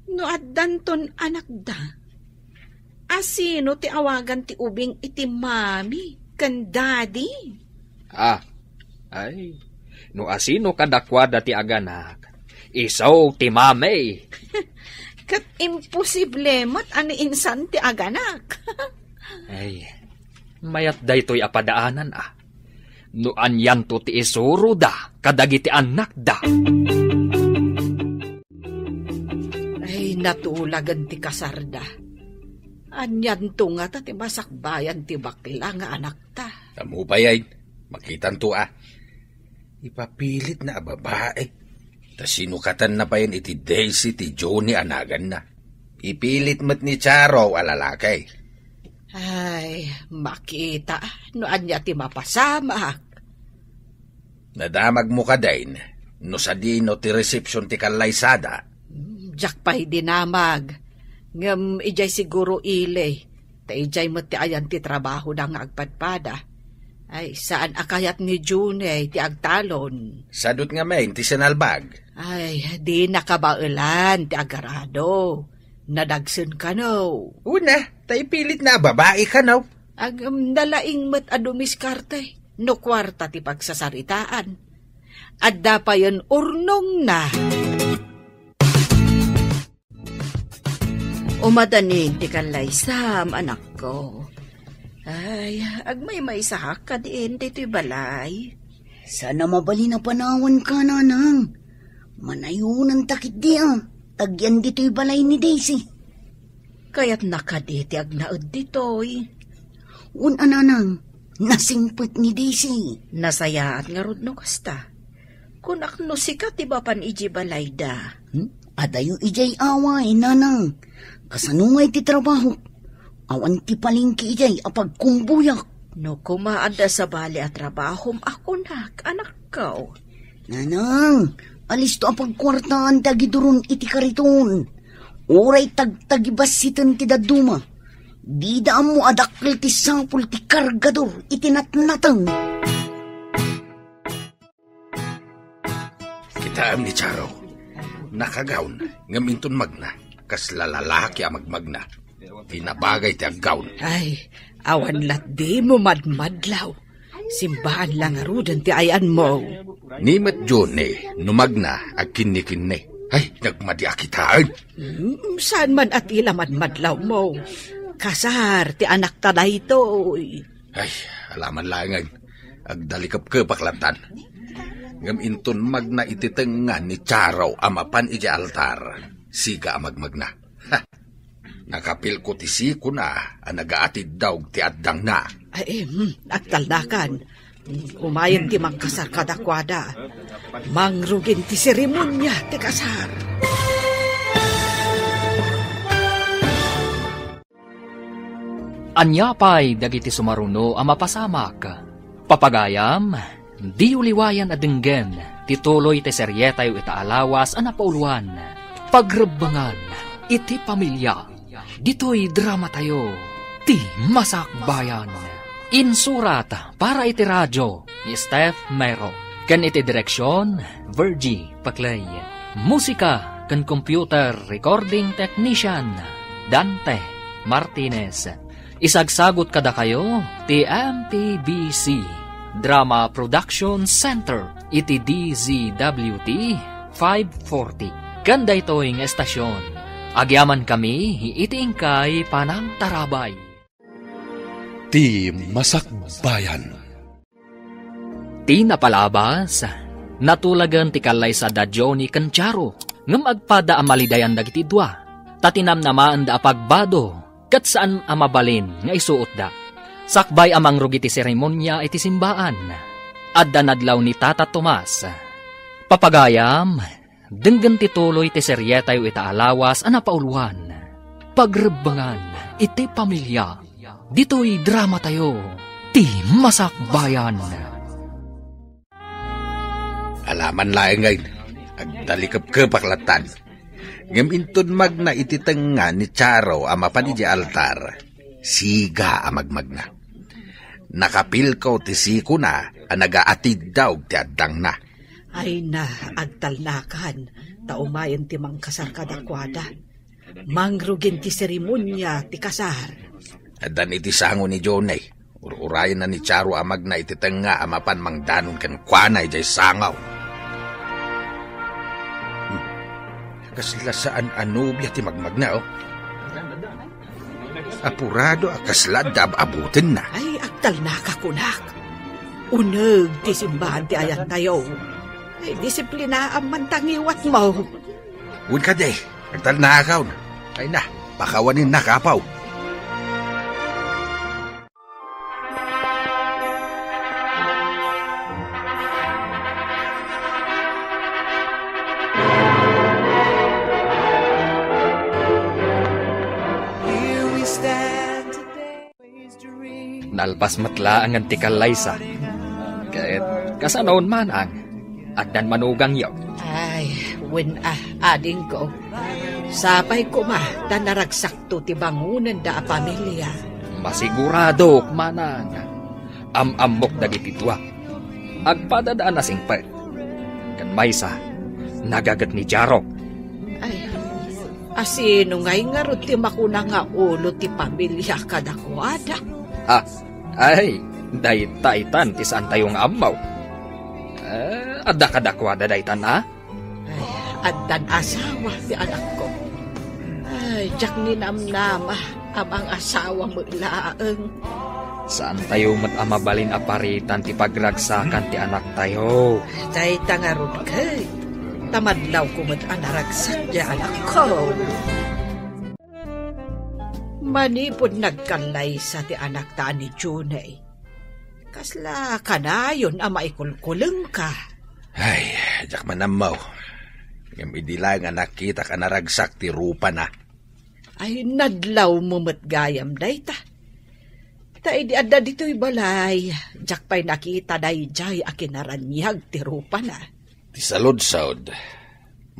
[SPEAKER 3] No addanton anak da. Asino ti awagan ti ubing iti mami, kan daddy?
[SPEAKER 2] Ay, no asino kadakwada ti aganak, isaw ti mami.
[SPEAKER 3] Kat imposible mat ani insan ti aganak.
[SPEAKER 2] Ay, mayat daytoy apadaanan No anyan to ti isuro da, kadagiti anak da.
[SPEAKER 6] Ay, natulagan ti kasarda. Anyan to nga ta ti masakbayan ti bakla nga anak ta.
[SPEAKER 5] Tamo ba yan? Makitan to Ipapilit na babae. Ta sinukatan na pa yan iti Daisy ti Johnny anagan na. Ipilit mo't ni Charo alalakay.
[SPEAKER 6] Ay, makita. No anya ti mapasamak.
[SPEAKER 5] Nadamag mo ka din. No sa dino ti reception ti kalaysada.
[SPEAKER 6] Jak pa'y dinamag. Ngam ijay siguro ile. Ta ijay mo ti ayan ti trabaho na nga agpadpada. Ay, saan akayat ni June ti agtalon?
[SPEAKER 5] Sadot nga main ti sinalbag.
[SPEAKER 6] Ay, di nakabailan ti agarado. Nadagsun ka no.
[SPEAKER 5] Una, tayo pilit na babae ka no.
[SPEAKER 6] Nalaing mat adumiskarte. No kwarta ti pagsasaritaan. Adda pa yun urnong na. Umadanin ti kalaysam, anak ko. Ay, agmay may sahak ka din dito'y balay.
[SPEAKER 7] Sana mabali na panawan ka, nanang. Manayunan takit di Tagyan dito'y balay ni Daisy.
[SPEAKER 6] Kaya't nakaditi agnaod dito'y.
[SPEAKER 7] Nanang, nasingpit ni Daisy.
[SPEAKER 6] Nasayaat nga rod no kasta. Kung akno sikat iba pan iji balay da.
[SPEAKER 7] Adayo ijay away, nanang. Kasanungay ti trabaho. Awan ti palingki ijay apag kumbuyak.
[SPEAKER 6] No kumaanda sa bali at trabahom ako anak ko.
[SPEAKER 7] Nanang, alis to apag kwartaan tagidurun iti kariton. Uray tagtagibasitan ti daduma. Di daan mo adakil ti sapul ti kargador iti natnatang.
[SPEAKER 5] Kitaam ni Charo. Nakagawn, ngaminton magna. Kas lalalaki ang magmagna. Tinabagay ti aggawn.
[SPEAKER 6] Ay, awan lat di mo madmadlaw. Simbahan lang arudan ti ayan mo.
[SPEAKER 5] Nimet Johnny, numagna ag kinni-kinni. Ay, nagmadiakitaan.
[SPEAKER 6] Saan man at ila madmadlaw mo? Kasar, ti anak ta na ito.
[SPEAKER 5] Ay, alaman langan. Agdalikap-kapaklatan. Ngaminton magna ititengan ni Charo amapan iji altar. Siga amagmagna. Nakapil ko ti siko na, nagaatid daw ti addang na.
[SPEAKER 6] Ay, agtaldakan. Umayan ti mangkasar kadakwada. Mangrugin ti seremonya ti kasar.
[SPEAKER 2] Anyapay dagiti sumaruno ang mapasamak. Papagayam, di uliwayan adenggen, tituloy ti seryetay itaalawas ang napauluan. Pagrebangan, iti pamilya. Dito'y drama tayo, ti Masakbayan. Insurat para iti radyo ni Steph Mero. Kan iti direksyon, Virgie Paclay. Musika kan computer recording technician, Dante Martinez. Isagsagot kada kayo ti MPBC Drama Production Center iti DZWT 540. Ganda ito'y estasyon. Agyaman kami iti ingkay Panang Tarabay.
[SPEAKER 1] Ti Masakbayan.
[SPEAKER 2] Ti napalabas, natulagan ti kalay sa dadyo ni Kancharo, ngam agpada amalidayan dagiti dua, tatinam namaan da apagbado, kat saan amabalin nga isuot da. Sakbay amang rugi ti seremonya iti simbaan, adda nadlaw ni Tata Tomas. Papagayam, denggan ti tuloy ti seryetay ita alawas anapauluan. Pagrebangan iti pamilya, dito'y drama tayo, ti Masakbayan.
[SPEAKER 5] Alaman laeng ngayon, agdalikap-kapaklatan. Ngam intun magna ititenga ni Charo amapan iti altar, siga amagmagna. Nakapil ko ti siko na, nagaatid daw ti addang na.
[SPEAKER 6] Ay na, agtalnakan, taumayan ti mangkasar kadakwada. Mangrugin ti seremonya ti kasar.
[SPEAKER 5] Adan iti sango ni Jonay, ururayan na ni Charo amagna ititenga amapan mangdanon kan kwanay jay sangaw. Kasla saan anubya ti magmagna, oh. Apurado akasla dab abutin na.
[SPEAKER 6] Ay, agtal na kakunak. Unag ti simbahan ti ayan tayo. Ay, disiplina ang mantangiwat mo.
[SPEAKER 5] Un ka day, agtal na akaw na. Ay na, pakawanin na kapaw.
[SPEAKER 2] Nalpas matla ang antikalay sa. Kahit kasanaon man ang agdan manugang yaw.
[SPEAKER 6] Ay, ading ko. Sapay ko ta naragsakto ti bangunan da a pamilya.
[SPEAKER 2] Masigurado manang amok dagiti tuwa. Agpadadaan na singpay. Kan maysa, nagagat ni Jaro.
[SPEAKER 6] Ay, asino ngay nga ro ti makuna nga ulo ti pamilya kadakwada.
[SPEAKER 2] Ay, daytaytan ti saan tayong amaw. Adda kadakwada daytan Ay,
[SPEAKER 6] addan asawa ti anak ko. Ay, jak ninamnama amang asawa mo ilaang.
[SPEAKER 2] Saan tayo amabalin aparitan ti pagragsakan ti anak tayo?
[SPEAKER 6] Dayta nga ron kay. Tamadlaw ko anaragsak di anak ko. Manipod nagkalay sa ti anak ta ni Junay. Kasla kanayon maikulkuleng ka.
[SPEAKER 5] Ay, jak manamaw. Ngam idilang anak kita ka naragsak ti rupa na.
[SPEAKER 6] Ay, nadlaw mo matgayam dayta. Ta idi adda dito'y balay. Jak pa'y nakita day jay akinaranyag ti rupa na.
[SPEAKER 5] Ti salod-sod.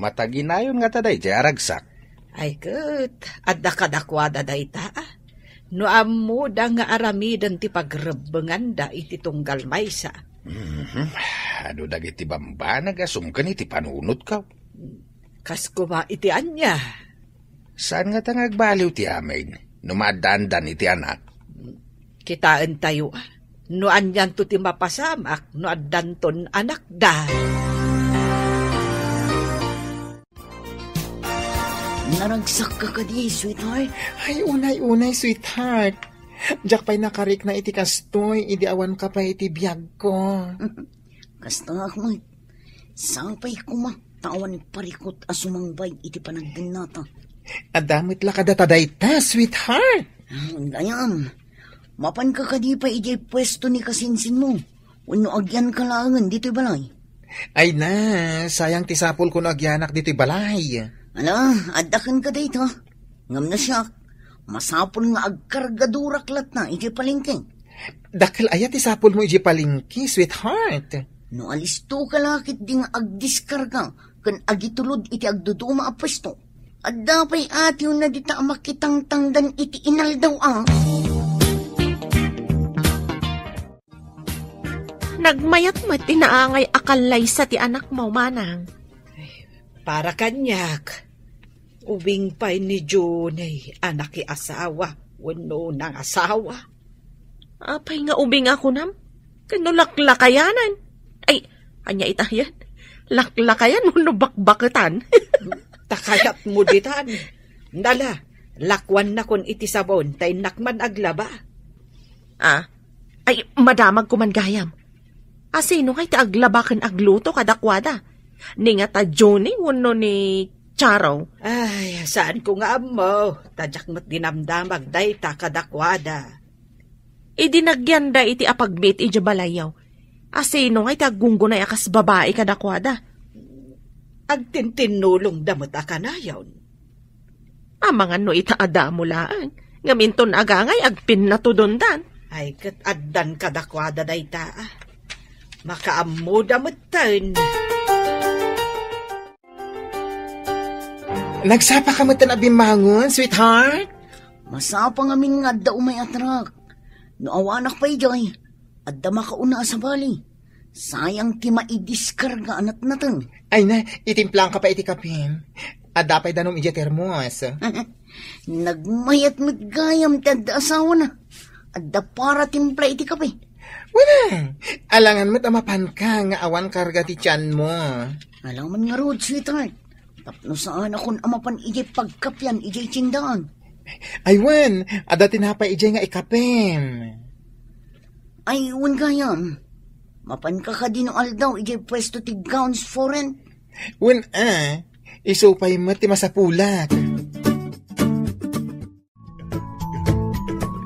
[SPEAKER 5] Mataginayon nga ta day jay aragsak.
[SPEAKER 6] Ay kat, adda kadakwada dayta. No amuda nga aramidan ti pagrebengan da iti tunggal maysa.
[SPEAKER 5] Ano dagiti bamba nagasumkan iti panunot ka?
[SPEAKER 6] Kas kuma iti anya.
[SPEAKER 5] Saan nga tangagbaliw ti amin? Numadandan iti anak.
[SPEAKER 6] Kitaan tayo. No anyan to ti mapasamak, no addanton anak da.
[SPEAKER 7] Naragsak ka di, sweetheart.
[SPEAKER 4] Ay, unay, sweetheart. Jak pa'y nakarik na iti kastoy, idiawan ka pa iti biyag ko.
[SPEAKER 7] Kasta ako, sapay ko tawan parikot asumangbay iti panagdinata.
[SPEAKER 4] Adamit la kadataday ta, sweetheart.
[SPEAKER 7] Dayam, mapan ka di pa iti pwesto ni kasinsin mo. Uno agyan kalangan dito'y balay.
[SPEAKER 4] Ay na, sayang tisapol ko na agyanak dito'y balay.
[SPEAKER 7] Ala, adakan ka dito. Ngam na siya, masapol nga agkargaduraklat na iti palingking.
[SPEAKER 4] Dakil ayat isapol mo iti palingki, sweetheart.
[SPEAKER 7] No alisto ka lakit di nga agdiskarga, kan agitulod iti agduduma a pwesto. At dapay atiw na dita makitang-tangdan iti inaldaw ang.
[SPEAKER 3] Nagmayat mo tinaangay akalay sa ti anak mo, manang.
[SPEAKER 6] Para kanyak, ubing pa'y ni Junay, anak asawa. Wano nang asawa.
[SPEAKER 3] Apay nga ubing ako nam. Kano laklakayanan. Ay, anya itayan. Laklakayan mo no bakbaketan.
[SPEAKER 6] Takayat mo ditan. Nala, lakwan na kon iti sabon, tay nakman aglaba.
[SPEAKER 3] Ay, madamag ko man gayam. Sino kay ta aglabaken agluto kadakwada? Ni nga ta Johnny, wano ni Charo.
[SPEAKER 6] Ay, saan ko nga mo? Tadyak mo't dinamdamag day ta kadakwada.
[SPEAKER 3] Idinagyan da iti apagbit iti balayaw. Sino kay ta gunggunay akas babae kadakwada?
[SPEAKER 6] Agtintinulong damot akanayon.
[SPEAKER 3] Mga no itaada mo laan. Ngaminton agangay agpin na tudundan.
[SPEAKER 6] Ay, kat addan kadakwada day ta. Makaammo damot tan.
[SPEAKER 4] Nagsapa ka mo tan abimangon, sweetheart?
[SPEAKER 7] Masapa nga nga da umay atrak. No awanak pa ijay, adda makauna sa bali. Sayang ti maidiskarga anat natin.
[SPEAKER 4] Ay na, itimplang ka pa iti kapin. Adapay danom iti termos.
[SPEAKER 7] Nagmayat gayam ti adda asawa na. Adda para timpla iti kape.
[SPEAKER 4] Wala, alangan mo't amapan ka nga awan karga ti tiyan mo.
[SPEAKER 7] Alaman nga road, sweetheart. Tapno saan akong amapan ijay pagkapyan, ijay tindaan.
[SPEAKER 4] Aywan, ada tinapay ijay nga ikapin.
[SPEAKER 7] Ay, wan gayam. Mapan ka din aldaw, ijay pwesto ti gowns for rent.
[SPEAKER 4] Wan isupay mo ti masapulat.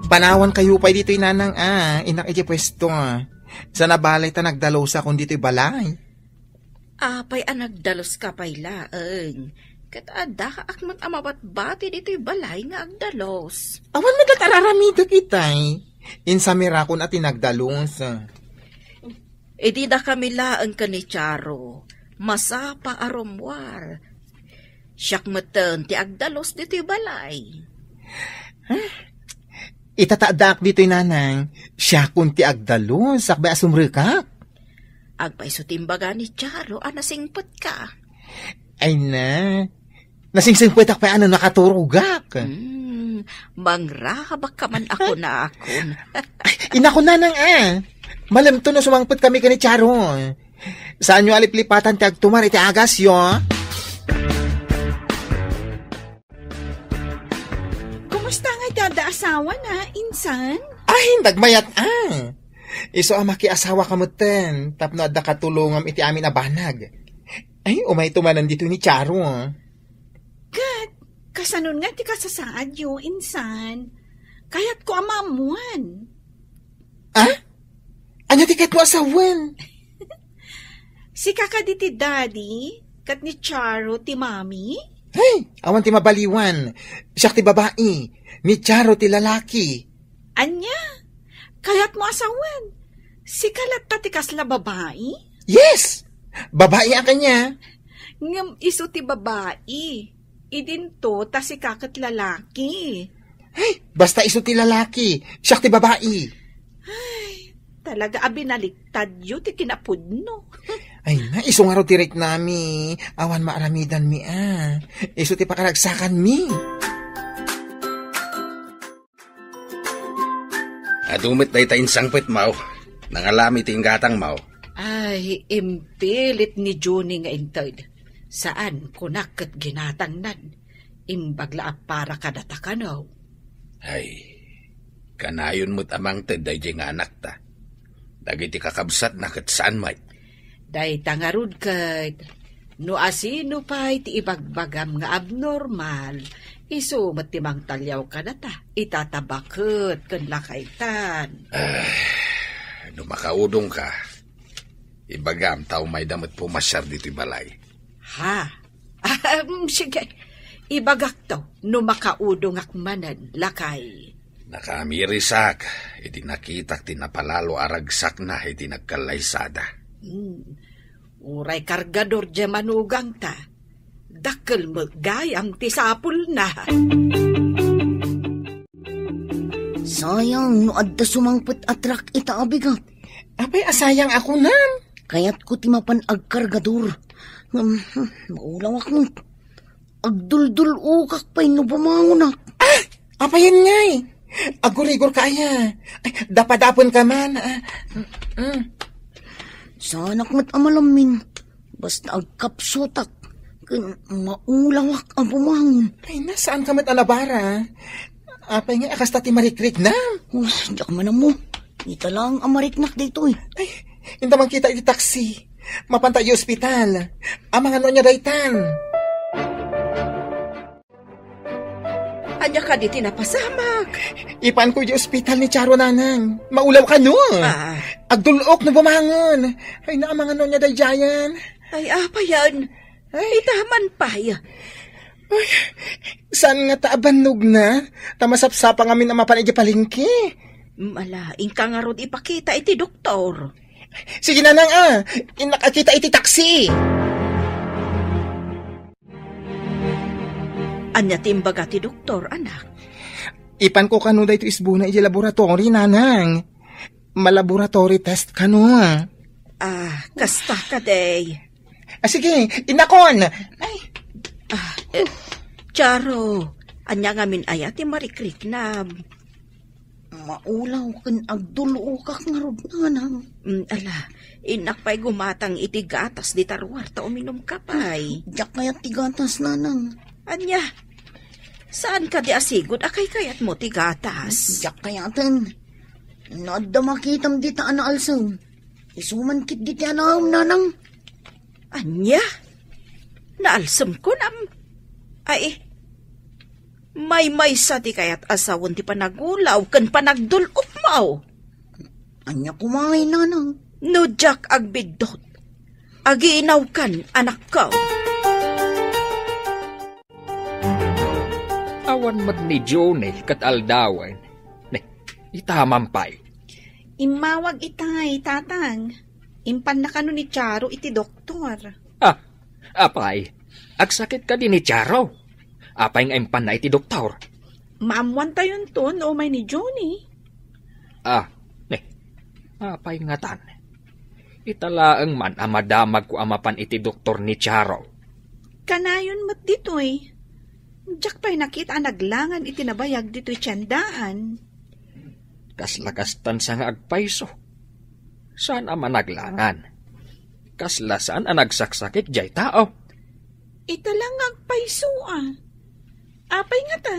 [SPEAKER 4] Panawan kayo pa dito'y nanang inak ijay pwesto. Sa nabalay ta nagdalaw sa kung dito'y balay.
[SPEAKER 6] Apay nagdalos ka pay laeng. Kataada ka akmat amabat-bati dito'y balay nga agdalos.
[SPEAKER 4] Awan magkatararamida kitay. Insamira ko na tinagdalos.
[SPEAKER 6] Di da kami laeng ka ni Charo. Masapa aromwar. Siyak matan ti agdalos dito'y balay.
[SPEAKER 4] Itataadak dito'y nanang. Siya kun ti agdalos. Sakbay asumrikak.
[SPEAKER 6] Agpaiso timbaga ni Charo, nasingpot ka.
[SPEAKER 4] Ay na, nasingsingpot ak pa nakaturugak.
[SPEAKER 6] Mangrahabak ka man ako na akon.
[SPEAKER 4] Inako na nang malamto na sumangpot kami ka ni Charo. Saan nyo aliplipatan ti agtumar iti agas yo?
[SPEAKER 3] Kumusta nga dada asawa na, insan?
[SPEAKER 4] Ay, nagmayat Iso maki asawa kamutin, tapno adda katulungam iti amin abanag. Ay, umay tumanan dito ni Charo.
[SPEAKER 3] Kat, kasanon nga ti kasasaad yo, insan. Kayat ko amamuan.
[SPEAKER 4] Anya ti kat mo asawan?
[SPEAKER 3] Si kaka di ti daddy, kat ni Charo ti mami?
[SPEAKER 4] Hey, awan ti mabaliwan. Siya ti babae, ni Charo ti lalaki.
[SPEAKER 3] Anya? Kayat mo asawan. Si kalat ta ti kasla babae?
[SPEAKER 4] Yes! Babae ang kanya.
[SPEAKER 3] Ngam iso ti babae. Idinto ta si kakat lalaki.
[SPEAKER 4] Hey, basta iso ti lalaki. Siya ti babae.
[SPEAKER 3] Ay, talaga abinaliktad yu ti kinapudno.
[SPEAKER 4] Ay na, iso nga ro ti rek nami. Awan maaramidan mi Iso ti pakaragsakan mi.
[SPEAKER 5] Adumit na itain sangpit mau. Nangalami tinggatang mau.
[SPEAKER 6] Ay, impilit ni Johnny nga intod. Saan kunakat ginatangnan? Imbagla para kadatakanaw.
[SPEAKER 5] Ay, kanayon mo't amang teday nga anak ta. Dagiti kakabsat na kat saan may.
[SPEAKER 6] Day tangarud kat, no asino pa'y ti ibagbagam nga abnormal, iso matimang talyaw ka na ta, itatabakot kan lakaitan.
[SPEAKER 5] No makaudong ka, ibagam tao may damot pumasyar dito'y balay.
[SPEAKER 6] Ha? Sige, ibagak to, no makaudong akmanan, lakay.
[SPEAKER 5] Nakamirisak, iti nakitak tinapalalo aragsak na iti nagkalaysada.
[SPEAKER 6] Uray kargador dya manugang ta. Dakkel magayam ti sapul na.
[SPEAKER 7] Sayang, no adda sumangput atrak itaabigat.
[SPEAKER 4] Abay, asayang ako nan.
[SPEAKER 7] Kaya't ko timapan agkargador. Maulaw ako. Agdul-dul ukak pa'y no bumangon na.
[SPEAKER 4] Apayan ngay. Agurigor kaya. Ay, dapadapon ka man.
[SPEAKER 7] Sanak mat amalamin. Basta agkapsotak. Kan maulawak ang bumangon.
[SPEAKER 4] Ay, nasaan ka mat alabara? Apay nga, akas tati marikrik na.
[SPEAKER 7] Diyak man mo. Ita lang ang mariknak dito eh.
[SPEAKER 4] Ay, hindi man kita iti taksi. Mapantay yung ospital. Amang ano niya daytan.
[SPEAKER 6] Anya ka di tinapasamak.
[SPEAKER 4] Ipan ko yung ospital ni Charo nanang. Maulaw ka no. Agdulok na bumangon. Ay, naamang ano niya dayjayan.
[SPEAKER 6] Ay, apa yan? Ay, itaman pa yan.
[SPEAKER 4] Ay, saan nga taabanog na? Tamasapsapa nga min ang mapanay palingki.
[SPEAKER 6] Malaing ka nga ron ipakita iti doktor.
[SPEAKER 4] Sige nanang inakakita iti taksi.
[SPEAKER 6] Anya timbaga ti doktor, anak.
[SPEAKER 4] Ipan ko kano da ito isbuna iti laboratory, nanang. Malaboratory test kano.
[SPEAKER 6] Kasta ka day.
[SPEAKER 4] Sige, inakon. Ay.
[SPEAKER 6] Charo, anya nga min ayati marikrik na.
[SPEAKER 7] Maulaw kan agdulo kak nga rod nanang.
[SPEAKER 6] Inakpay gumatang iti gatas di tarwar ta uminom ka pay.
[SPEAKER 7] Diyak kayat ti gatas nanang.
[SPEAKER 6] Anya, saan ka di asigod akay kayat mo ti gatas?
[SPEAKER 7] Diyak kayatan. Nadda makitam di ta anaalsaw. Isuman kit di ti anam nanang.
[SPEAKER 6] Anya, naalsam ko nam. Ay, may sa ti kayat asawon ti panagulaw kan panagdulok mo.
[SPEAKER 7] Anya kumangay nanang.
[SPEAKER 6] No jak agbidot. Agiinaw kan anak ko.
[SPEAKER 2] Awan mat ni Johnny kat aldawan. Itamampay.
[SPEAKER 3] Imawag itay, tatang. Impan na kano ni Charo iti doktor.
[SPEAKER 2] Apay, agsakit ka din ni Charo. Apay nga impan na iti doktor.
[SPEAKER 3] Maamuan tayon to, no may ni Johnny.
[SPEAKER 2] Apay nga tan. Italaang man amadamag ko amapan iti doktor ni Charo.
[SPEAKER 3] Kanayon mat ditoy. Diyak pa'y nakita naglangan itinabayag dito'y tiyandaan.
[SPEAKER 2] Kaslakastan sa nga agpaiso. Saan ama naglangan? Kasla saan ang nagsaksakit jay tao?
[SPEAKER 3] Italang agpaiso Apay nga ta.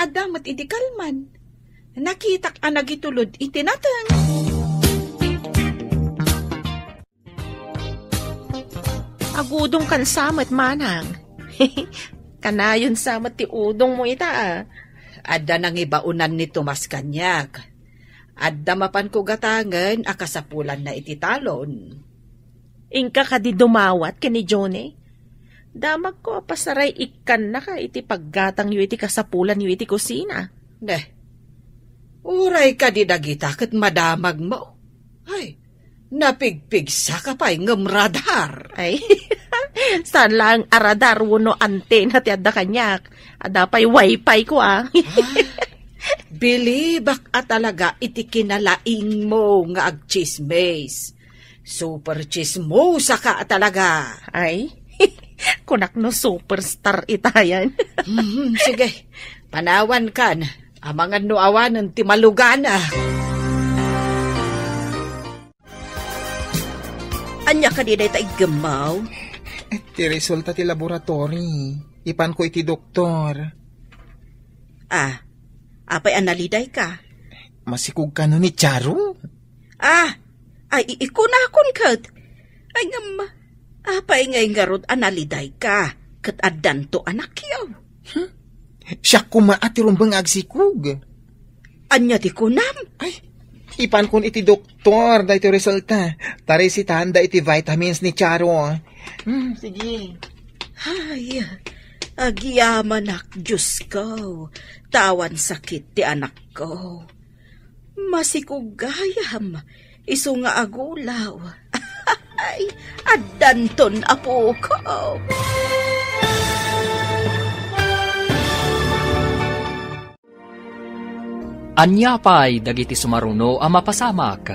[SPEAKER 3] Adamat iti kalman. Nakitak ang nagitulod itinatang. Agudong kan samat manang. Kanayon samat ti udong mo ita
[SPEAKER 6] Adda nang ibaunan ni Tomas Kanyak. Adda mapan ko gatangan akasapulan na iti talon.
[SPEAKER 3] Ingka ka di dumawat kini Johnny. Damag ko pasaray ikan na ka iti paggatang yu iti kasapulan yu iti kusina.
[SPEAKER 6] Uray ka di dagita kat madamag mo. Ay, napigpigsa ka pa'y ngamradar.
[SPEAKER 3] Ay, saan lang aradar wuno antena ti adda kanyak. Adda pa'y wifi ko
[SPEAKER 6] Bilibak at talaga iti kinalaing mo nga agchismes. Super chismosa ka talaga.
[SPEAKER 3] Ay, kunak no superstar itayan.
[SPEAKER 6] Sige, panawan kan. Amangan no awanan ti malugana. Anya ka di tayo gamaw?
[SPEAKER 4] Ti resulta ti laboratory. Ipan ko iti doktor.
[SPEAKER 6] Apay analiday ka?
[SPEAKER 4] Masikog ka no ni Charo?
[SPEAKER 6] Ay ikunakon kat. Ay apay ngay garod analiday ka. Kat adan to anak yaw.
[SPEAKER 4] Siya kumaati rumbang agsikog.
[SPEAKER 6] Anya ti kunam?
[SPEAKER 4] Ay, ipan kun iti doktor, da iti resulta. Tari si tanda iti vitamins ni Charo. Sige.
[SPEAKER 6] Ay, agyaman Diyos ko. Tawan sakit ti anak ko. Masikugayam, iso nga agulaw. Ay, adanton apo ko.
[SPEAKER 2] Anyapay dagiti sumaruno ang mapasamak.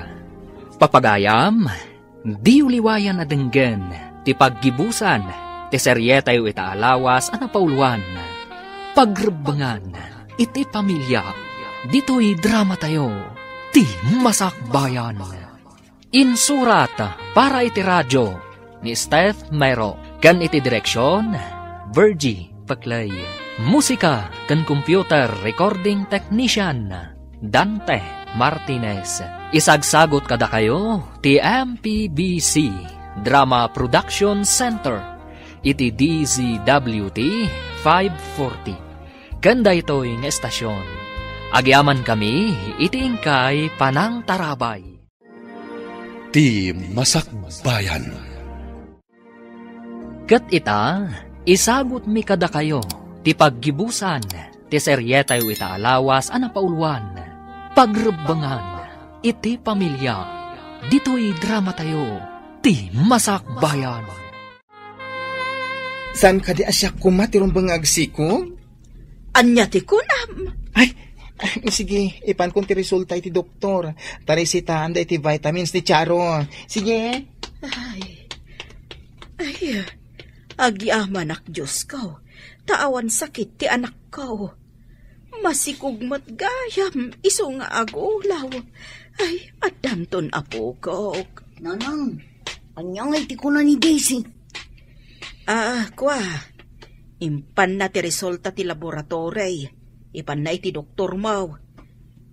[SPEAKER 2] Papagayam, di uliwayan na denggen, ti paggibusan, ti seryetay itaalawas ang napauluan. Pagrebangan, iti pamilya. Dito'y drama tayo, ti Masakbayan. Insurat para iti radyo ni Steph Mero. Kan iti direksyon, Virgie Paclay. Musika kan computer recording technician, Dante Martinez. Isagsagot kada kayo, ti MPBC Drama Production Center. Iti DZWT 540. Kanda ito'y nga estasyon. Agyaman kami, iti ingkay Panang Tarabay.
[SPEAKER 1] Ti Masakbayan.
[SPEAKER 2] Kat ita, isagot mi kada kayo, ti paggibusan, ti seryetay ita alawas anapauluan, pagrebangan, iti pamilya, dito'y drama tayo, ti Masakbayan.
[SPEAKER 4] Saan ka di asyak kumatirong bangagsi ko?
[SPEAKER 6] Anya ti kunam.
[SPEAKER 4] Ay, sige, ipan kong ti resulta iti doktor. Tarisitahan da iti vitamins ni Charo. Sige.
[SPEAKER 6] Ay, agyaman ak Diyos ko. Taawan sakit ti anak ko. Masikog matgayam, iso nga agulaw. Ay, adanton apo ko.
[SPEAKER 7] Nanang, anyang ay ti ko na ni Daisy.
[SPEAKER 6] Kwa. Impan na ti resulta ti laboratory. Ipan na iti doktor mo.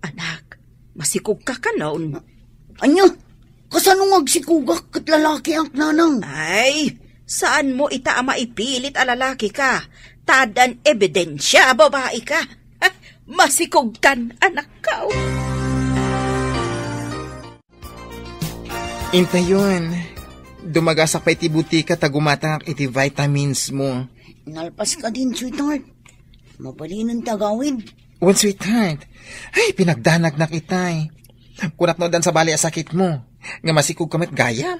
[SPEAKER 6] Anak, masikog ka ka noon.
[SPEAKER 7] Anya, kasanong agsikugak kat lalaki ang nanang?
[SPEAKER 6] Ay, saan mo ita maipilit a lalaki ka? Tadan ebidensya, babae ka. Masikog kan, anak ka.
[SPEAKER 4] Intayon, dumagasak pa iti butika tagumatak iti vitamins mo.
[SPEAKER 7] Nalpas ka din, sweetheart. Mapalinan tagawid.
[SPEAKER 4] One sweetheart, ay pinagdanag na kitay. Kunak no dan sa bali a sakit mo. Nga masikog kamit gaya.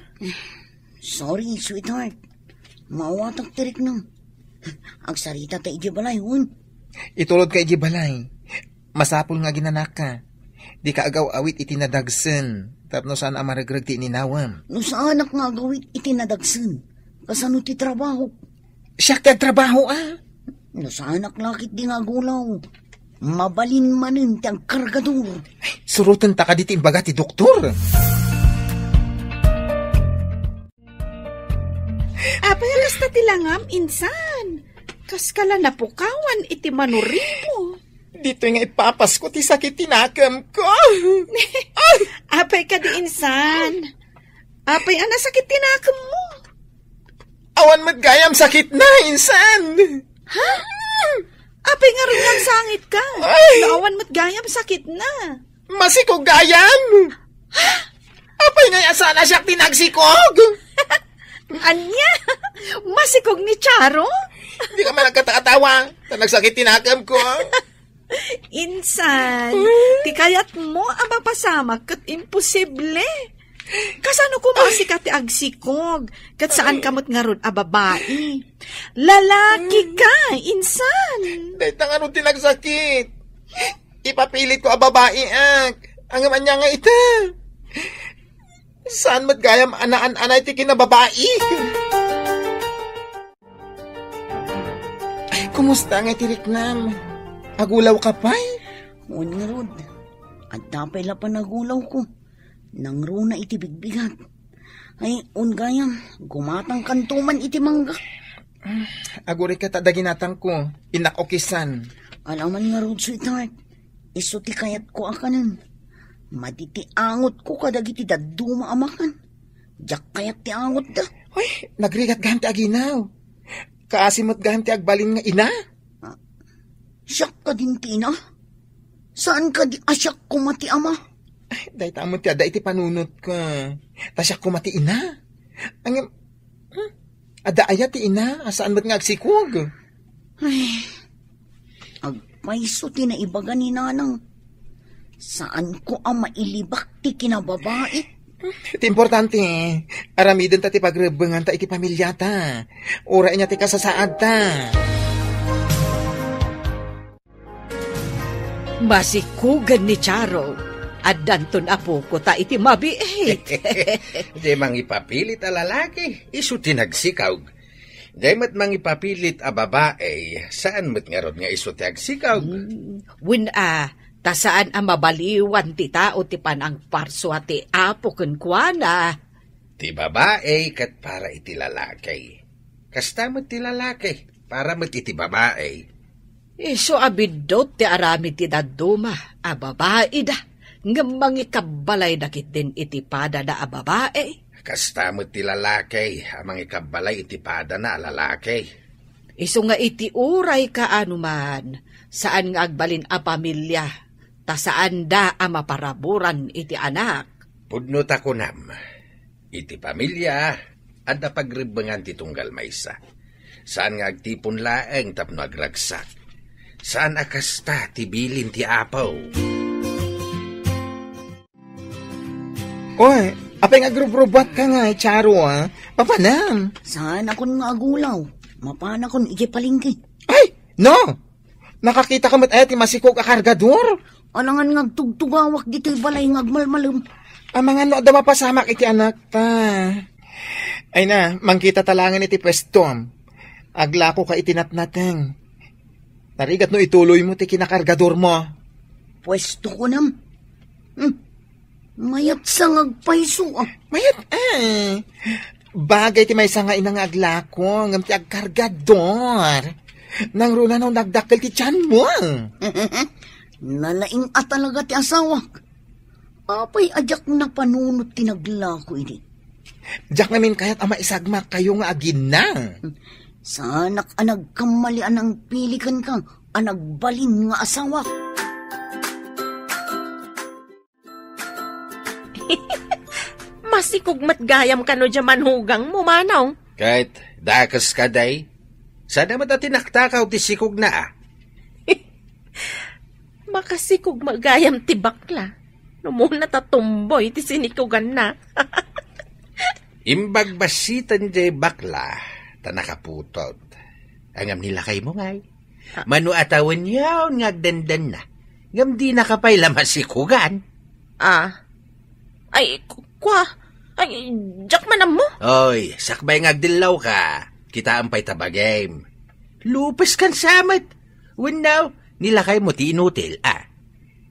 [SPEAKER 7] Sorry, sweetheart. Mawatak tirik nang. Ang sarita ta ijibalay, hun.
[SPEAKER 4] Itulod ka ijibalay. Masapul nga ginanak ka. Di ka agaw awit itinadagsen. Tapno saan amaragrag ti ninawam.
[SPEAKER 7] No sa anak nga agawit itinadagsen. Kasano ti trabaho.
[SPEAKER 4] Siya kagtrabaho
[SPEAKER 7] No sa anak lakit di nga gulaw. Mabalin manin ti ang kargador.
[SPEAKER 4] Surutan ta ka diti imbaga ti doktor.
[SPEAKER 3] Apay kasta tilangam, insan. Kaskala napukawan iti manurimo.
[SPEAKER 4] Dito nga ipapas ko ti sakit tinakam ko.
[SPEAKER 3] Apay ka di, insan. Apay ana sakit tinakam mo.
[SPEAKER 4] Awan matgayam sakit na, insan.
[SPEAKER 3] Ha? Apay nga rin lang sangit ka. Naawan matgayam sakit na.
[SPEAKER 4] Masikog gayam. Apay nga asana siya tinagsikog.
[SPEAKER 3] Anya? Masikog ni Charo?
[SPEAKER 4] Di ka man nagkatakatawa. Nagsakit tinakam ko.
[SPEAKER 3] Insan, ti kayat mo ang mapasama kat imposible. Kasano kumasi ka ti agsikog? Kat saan kamot nga ron a babae? Lalaki ka, insan.
[SPEAKER 4] Dahil tang ano tinagsakit. Ipapilit ko a babae ang amanya nga ita. Saan matgayam anaan-anay ti kinababae? Kumusta nga tiriknam? Agulaw ka pa'y?
[SPEAKER 7] Unirod, at tapay la pa nagulaw ko. Nang runa iti bigbigat. Ay, ungayam, gumatang kantuman iti mangga.
[SPEAKER 4] Aguri ka tadaginatang ko, inakokisan.
[SPEAKER 7] Alaman nga rod, sweetheart, iso ti kayat ko akanan. Maditi angot ko kadagiti daduma amakan. Diyak kayat ti angot da.
[SPEAKER 4] Hoy, nagrigat ganti aginaw. Kaasimot ganti agbalin nga ina.
[SPEAKER 7] Siyak ka din ti ina? Saan ka di asyak kumati ama?
[SPEAKER 4] Dahil tamon ti ada iti panunot ka. Tasyak kumati ina. Ang ada aya ti ina. Saan ba't nga agsikog?
[SPEAKER 7] Ay, agpaiso ti na ibaga ni nanang. Saan ko ang mailibak ti kinababae?
[SPEAKER 4] Iti importante, aramidon ta ti pagrebengan ta iti pamilya ta. Ura niya ti kasasaad ta.
[SPEAKER 3] Masikugan ni Charo. At danton apo ko ta iti mabiit.
[SPEAKER 5] Di mang ipapilit a lalaki, iso tinagsikaw. Di mat mang ipapilit a babae, saan mat nga ron nga iso tinagsikaw?
[SPEAKER 6] Ta saan ang mabaliwan ti tao ti panang parso ti apo ken kuana.
[SPEAKER 5] Ti babae kat para iti lalaki. Kasta mo ti lalaki, para mo iti babae.
[SPEAKER 6] Iso abidot ti arami ti daduma, a babae da. Ngamang ikabalay dakit din iti pada da a babae.
[SPEAKER 5] Kasta mo ti lalaki, amang ikabalay iti pada na lalaki.
[SPEAKER 6] Iso nga iti uray ka anuman, saan nga agbalin a pamilya, ta saan da a maparaburan iti anak.
[SPEAKER 5] Pudno ta kunam, iti pamilya, adda pagribengan ti tunggal maysa. Saan nga agtipon laeng tapno agragsak. Saan akasta ti bilin ti apaw.
[SPEAKER 4] Oy, apay nga grubrubat ka nga, Charo, ha? Papanam.
[SPEAKER 7] Saan akon nga agulaw? Mapana kon iti palingki.
[SPEAKER 4] Ay, no! Nakakita ka mat ti masikog a kargador.
[SPEAKER 7] Alangan nga tugtugawak dito'y balay nga agmalmalum.
[SPEAKER 4] Ang mga no, da mapasamak iti anak ta. Ay na, mangkita talangan iti pwesto. Aglako ka itinatnateng. Tarigat no ituloy mo ti kinakargador mo.
[SPEAKER 7] Pwesto ko nam. Mayat sang agpaiso ah.
[SPEAKER 4] Mayat bagay ti may nga inang aglako ngam ti agkargador. Nang runa nung nagdakkel ti tiyan mo.
[SPEAKER 7] Nalaing at talaga ti asawak. Apay ajak na panunot ti naglako ini.
[SPEAKER 4] Diyak namin kaya't ama isagmak kayo nga agin na.
[SPEAKER 7] Sanak anag kamalian ang pilikan kang anagbalin nga asawak.
[SPEAKER 3] Masikog matgayam ka no dyaman hugang mo, manong.
[SPEAKER 5] Kahit dakas ka day, sana matatinakta ti sikog na ah.
[SPEAKER 3] Makasikog magayam ti bakla. No muna tatumboy ti sinikugan na.
[SPEAKER 5] Imbag basitan jay bakla, ta nakaputot. Angam nila kay mo ngay. Manu atawan yaw ngagdandan na. Ngam di nakapay lamasikugan.
[SPEAKER 3] Ay, ay, jak manam mo.
[SPEAKER 5] Oy, sakbay ngagdilaw ka. Kita ang pay tabagame. Lupes kan samat. Winaw, nilakay mo ti inutil, ah.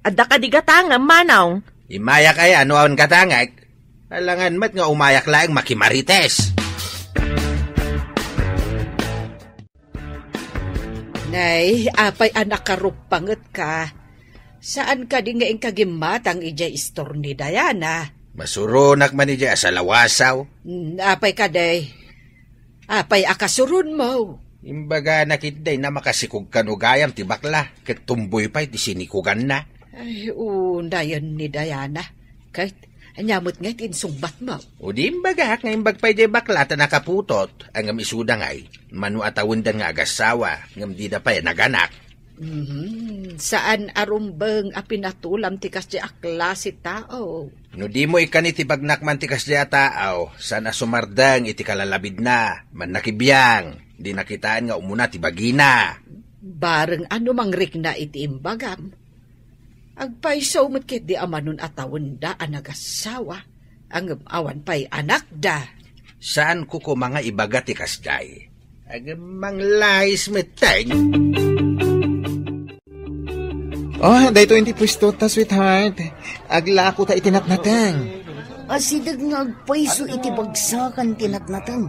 [SPEAKER 3] Adda ka di gatangam, manaw.
[SPEAKER 5] Imayak ay ano awan katangag. Alangan mat nga umayak laeng makimarites.
[SPEAKER 6] Nay, apay anak karupanget ka. Saan ka di nga ing kagimatang ija istor ni Diana?
[SPEAKER 5] Masurunak man ija sa lawasaw.
[SPEAKER 6] Apay ka day. Apay akasurun mo.
[SPEAKER 5] Imbaga nakitday na makasikog kanugayam ti bakla. Ket tumboy pa'y ti sinikugan na.
[SPEAKER 6] Ay, dayan ni Diana. Kahit anyamot nga tinsungbat mo.
[SPEAKER 5] O di imbaga nga imbag pa'y di bakla ta nakaputot. Ang isuda ngay. Manu atawundan nga agasawa. Ngam di da pa'y naganak.
[SPEAKER 6] Saan arumbeng apinatulam tikas di akla si tao?
[SPEAKER 5] No di mo ikan iti bagnak man tikas di tao, sana sumardang iti kalalabid na, man nakibiyang, di nakitaan nga umuna ti bagina.
[SPEAKER 6] Bareng ano mangrik na iti imbagam. Agpaisaw matkit di amanon atawon da anagasawa, ang awan pa'y anak da.
[SPEAKER 5] Saan ko mga ibaga tikas day? Agamang lais meteng.
[SPEAKER 4] Oh, dahito hindi pwesto ta, sweetheart. Aglako ta itinatnatang.
[SPEAKER 7] Asidag nga agpaiso iti bagsakan tinatnatang.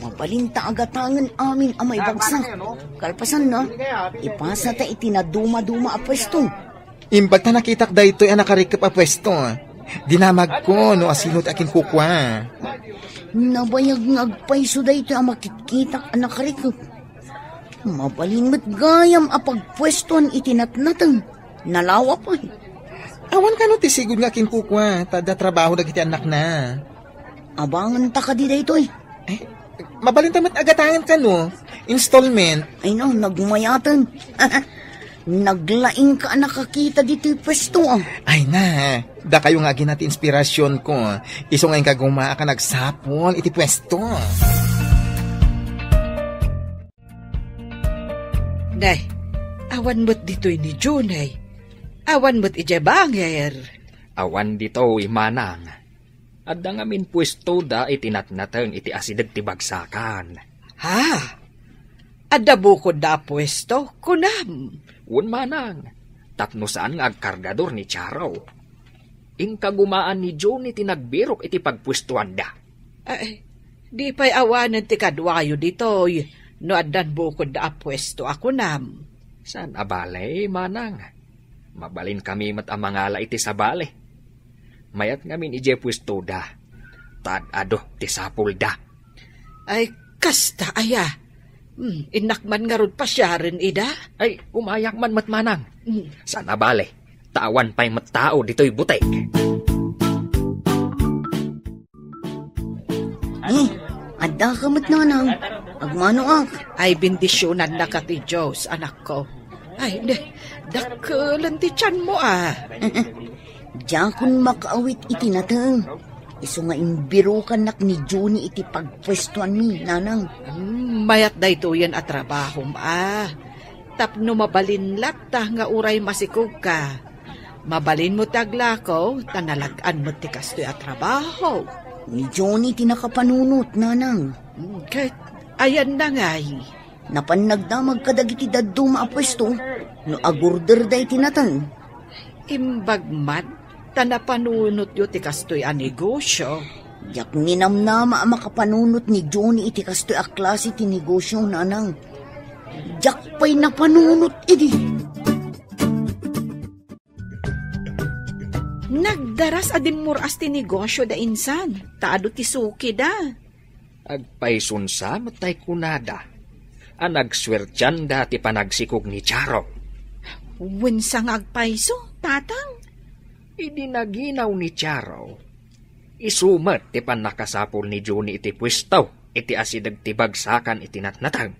[SPEAKER 7] Mapalinta agatangan amin amay bagsak. Kalpasan na, ipasa ta itinaduma-duma a pwesto.
[SPEAKER 4] Imbag ta nakitak dahito yung nakarikap a pwesto. Dinamag ko no asinot akin kukwa.
[SPEAKER 7] Nabayag nga agpaiso dahito ang makitkitak ang nakarikap. Mabalinmat gayam apagpwestuan itinatnatang. Nalawa pa.
[SPEAKER 4] Awan ka no tisigod nga kinkukwa. Tada trabaho na kiti anak na.
[SPEAKER 7] Abangan ta ka di dayto eh.
[SPEAKER 4] Mabalintamat agatangan ka no. Installment.
[SPEAKER 7] Ay no, nagmayatan. Naglaing ka nakakita dito yung pwesto ah.
[SPEAKER 4] Ay na, da kayo nga ginati inspirasyon ko. Iso ngayon kaguma ka nagsapon iti pwesto.
[SPEAKER 6] Nay, awan mo't dito'y ni Junay. Awan mo't ijabanger.
[SPEAKER 2] Awan dito imanang. Adda ngamin pwesto da itinatnatang iti asidag ti bagsakan.
[SPEAKER 6] Ha? Adda bukod da pwesto? Kunam.
[SPEAKER 2] Un manang. Tapno saan nga agkargador ni Charo. Ingkagumaan ni Johnny tinagbirok iti pagpwestuan da.
[SPEAKER 3] Ay, di pa'y awanan ti kadwayo ditoy. No adan bukod da apwesto ako nam.
[SPEAKER 2] San abale, manang? Mabalin kami mat amangala iti sabale. Mayat ngamin ije pwesto da. Tad ado ti sapul da.
[SPEAKER 3] Ay, kasta aya. Inakman nga rod pa siya rin, ida.
[SPEAKER 2] Ay, umayak man matmanang. Sana bale, tawan pa'y matao dito'y butek.
[SPEAKER 7] Ada ka matnanang. Agmano ak.
[SPEAKER 3] Ay, bindisyonan na ka ti Diyos, anak ko. Ay, dakkelan ti tiyan mo
[SPEAKER 7] Diyan kun makaawit iti natang. Iso nga imbirukan nak ni Johnny iti pagpwestuan mi, nanang.
[SPEAKER 3] Mayat da ito yan at trabaho Tapno mabalin latta nga uray masikog ka. Mabalin mo taglako, tanalagaan mo ti kastoy at trabaho.
[SPEAKER 7] Ni Johnny tinakapanunot, nanang.
[SPEAKER 3] Kahit ayan na ngay.
[SPEAKER 7] Napanagdamag kadagiti daddo maapwesto, no agurder da iti natang.
[SPEAKER 3] Imbagman, tanapanunot yo ti kastoy a negosyo.
[SPEAKER 7] Yak ninamnama makapanunot ni Johnny iti kastoy a klase ti negosyo, nanang. Jak pa'y napanunot idi.
[SPEAKER 3] Nagdaras adin muras ti negosyo da insan. Taado ti suki da.
[SPEAKER 2] Agpaisunsa matay kunada. Anagswertyan da ti panagsikog ni Charo.
[SPEAKER 3] Winsang agpaiso, tatang.
[SPEAKER 2] Idinaginaw ni Charo. Isumat ti panakasapol ni Johnny iti pwistaw. Iti asidag ti bagsakan iti natnatang.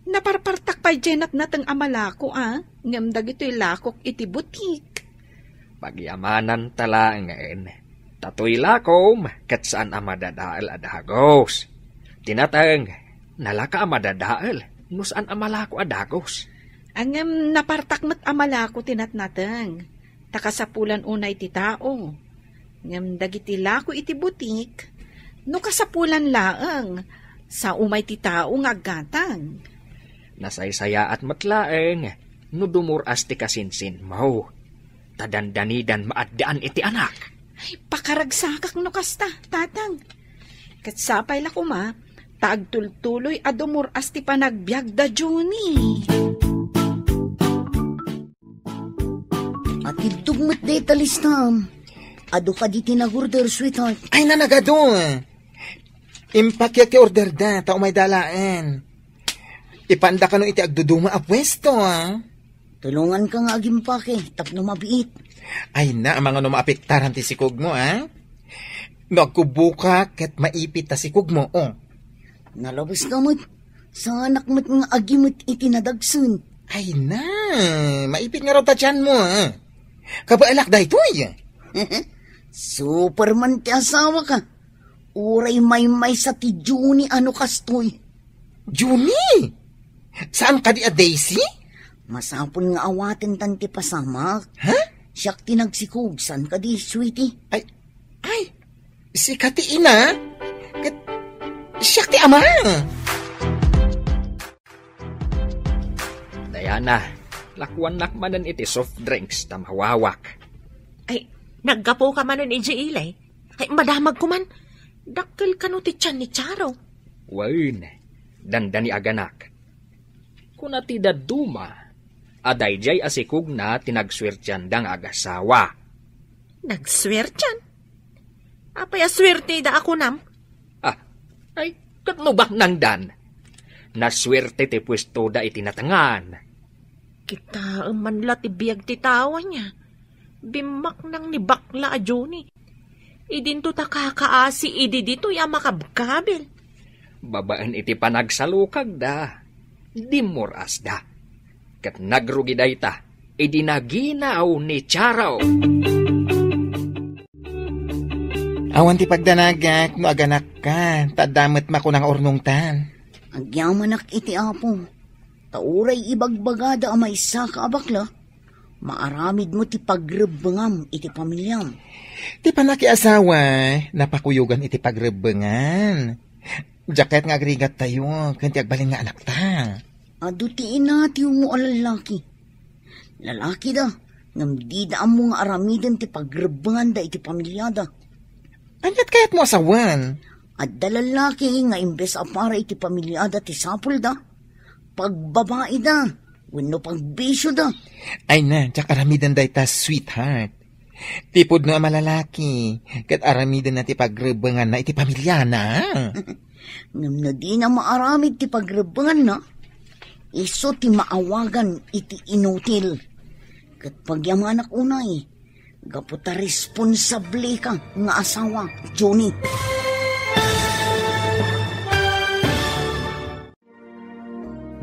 [SPEAKER 3] Naparpartak pa'y jenat natang amalako, Ngamdag ito'y lakok iti butik.
[SPEAKER 2] Pagyamanan talangan. Tatoy lakom, kat saan amadadaal adagos. Tinatang, nalaka amadadaal, no saan amalako adagos.
[SPEAKER 3] Ang napartakmat amalako tinatnatang. Takasapulan unay ti tao. Ngam dagiti lako iti butik, no kasapulan laang, sa umay ti tao ngaggatang.
[SPEAKER 2] Nasaysaya at matlaeng, no dumuras ti kasinsin mo. Tadandanidan maaddaan iti anak.
[SPEAKER 3] Ay, pakaragsakak no kasta, tatang. Katsapay lako taagtultuloy a dumuras ti panagbiag da Johnny.
[SPEAKER 7] At itugmat day talistam. Ado ka di tinagurder, sweetheart.
[SPEAKER 4] Ay, nanagado. Impakya ki order da, tao may dalaan. Ipanda ka no iti agduduma a pwesto,
[SPEAKER 7] Tulungan ka nga agimpake, tapno mabiit.
[SPEAKER 4] Ay na, ang mga numaapiktaran ti sikog mo, Nagkubuka ket maipit ta sikog mo,
[SPEAKER 7] Nalabas ka mo't. Sa anak mo't nga agimot iti nadagsun.
[SPEAKER 4] Ay na, maipit nga raw ta tiyan mo, Kabaalak da ito'y.
[SPEAKER 7] Superman ti asawa ka. Uray may sa ti Johnny ano kastoy.
[SPEAKER 4] Johnny? Saan ka di a Daisy?
[SPEAKER 7] Masapon nga awatin tan ti pasamak.
[SPEAKER 4] Ha?
[SPEAKER 7] Siyak tinagsikog, san ka di, sweetie?
[SPEAKER 4] Ay, si Kati ina? Siyak ti ama?
[SPEAKER 2] Diana, lakwan nakmanan iti soft drinks na mawawak.
[SPEAKER 3] Ay, naggapo ka man nun ilay. Ay, madamag ko man. Dakkel ka no ti tiyan ni Charo.
[SPEAKER 2] Wain, dandani aganak. Kuna ti daduma, aday jay asikog na tinagswertyan dang agasawa.
[SPEAKER 3] Nagswertyan? Apay aswerte da ako nam?
[SPEAKER 2] Ay, katnubak nang dan. Naswerte ti pwesto da itinatangan.
[SPEAKER 3] Kita manla ti biyag ti tawa niya. Bimak nang ni bakla a Johnny. Idinto ta kakaasi idi dito ya makabkabil.
[SPEAKER 2] Babaan iti panagsalukag da. Dimuras da. Kat nagrugi da ita, idinaginaw ni Charo.
[SPEAKER 4] Awan ti pagdanagak, no aganak ka, tadamat makunang ornong tan.
[SPEAKER 7] Agyamanak iti apo. Tauray ibagbagada amay sa kaabakla. Maaramid mo ti pagrebengam iti pamilyam.
[SPEAKER 4] Ti panakiasawa, napakuyugan iti pagrebengan. Jaket nga agrigat tayo, kanti agbalin nga anak ta.
[SPEAKER 7] Ado ti ina ti mo alalaki. Lalaki da, ngam di da ang mga aramiden ti pagrebangan da iti pamilyada.
[SPEAKER 4] Anyat kaya't mo asawan?
[SPEAKER 7] At dalalaki nga imbes para iti pamilyada ti sapul da, pagbabae da, wenno pagbisyo da.
[SPEAKER 4] Ay na, tsak aramidan da ita sweetheart. Tipod no malalaki, kat aramidan na ti pagrebangan na iti pamilya na.
[SPEAKER 7] Ngam na di na maaramid ti pagrebangan na, iso ti maawagan iti inutil. Kat pagyamanak unay, gaputa responsable ka nga asawa, Johnny.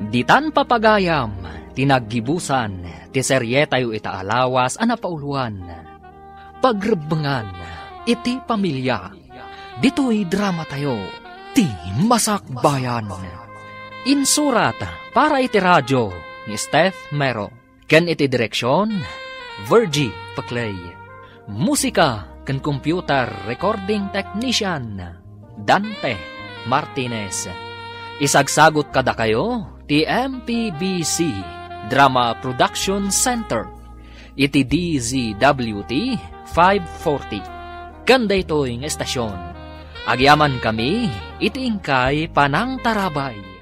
[SPEAKER 2] Ditan papagayam, tinaggibusan, ti seryeta yu itaalawas anapauluan. Pagrebangan, iti pamilya. Dito'y drama tayo, ti Masakbayan. Insurat para iti radyo ni Steph Mero. Ken iti direksyon, Virgie Paclay. Musika ken computer recording technician, Dante Martinez. Isagsagot kada kayo, ti MPBC Drama Production Center. Iti DZWT 540. Kanda ito'y estasyon. Agyaman kami, iti ingkay panang tarabay.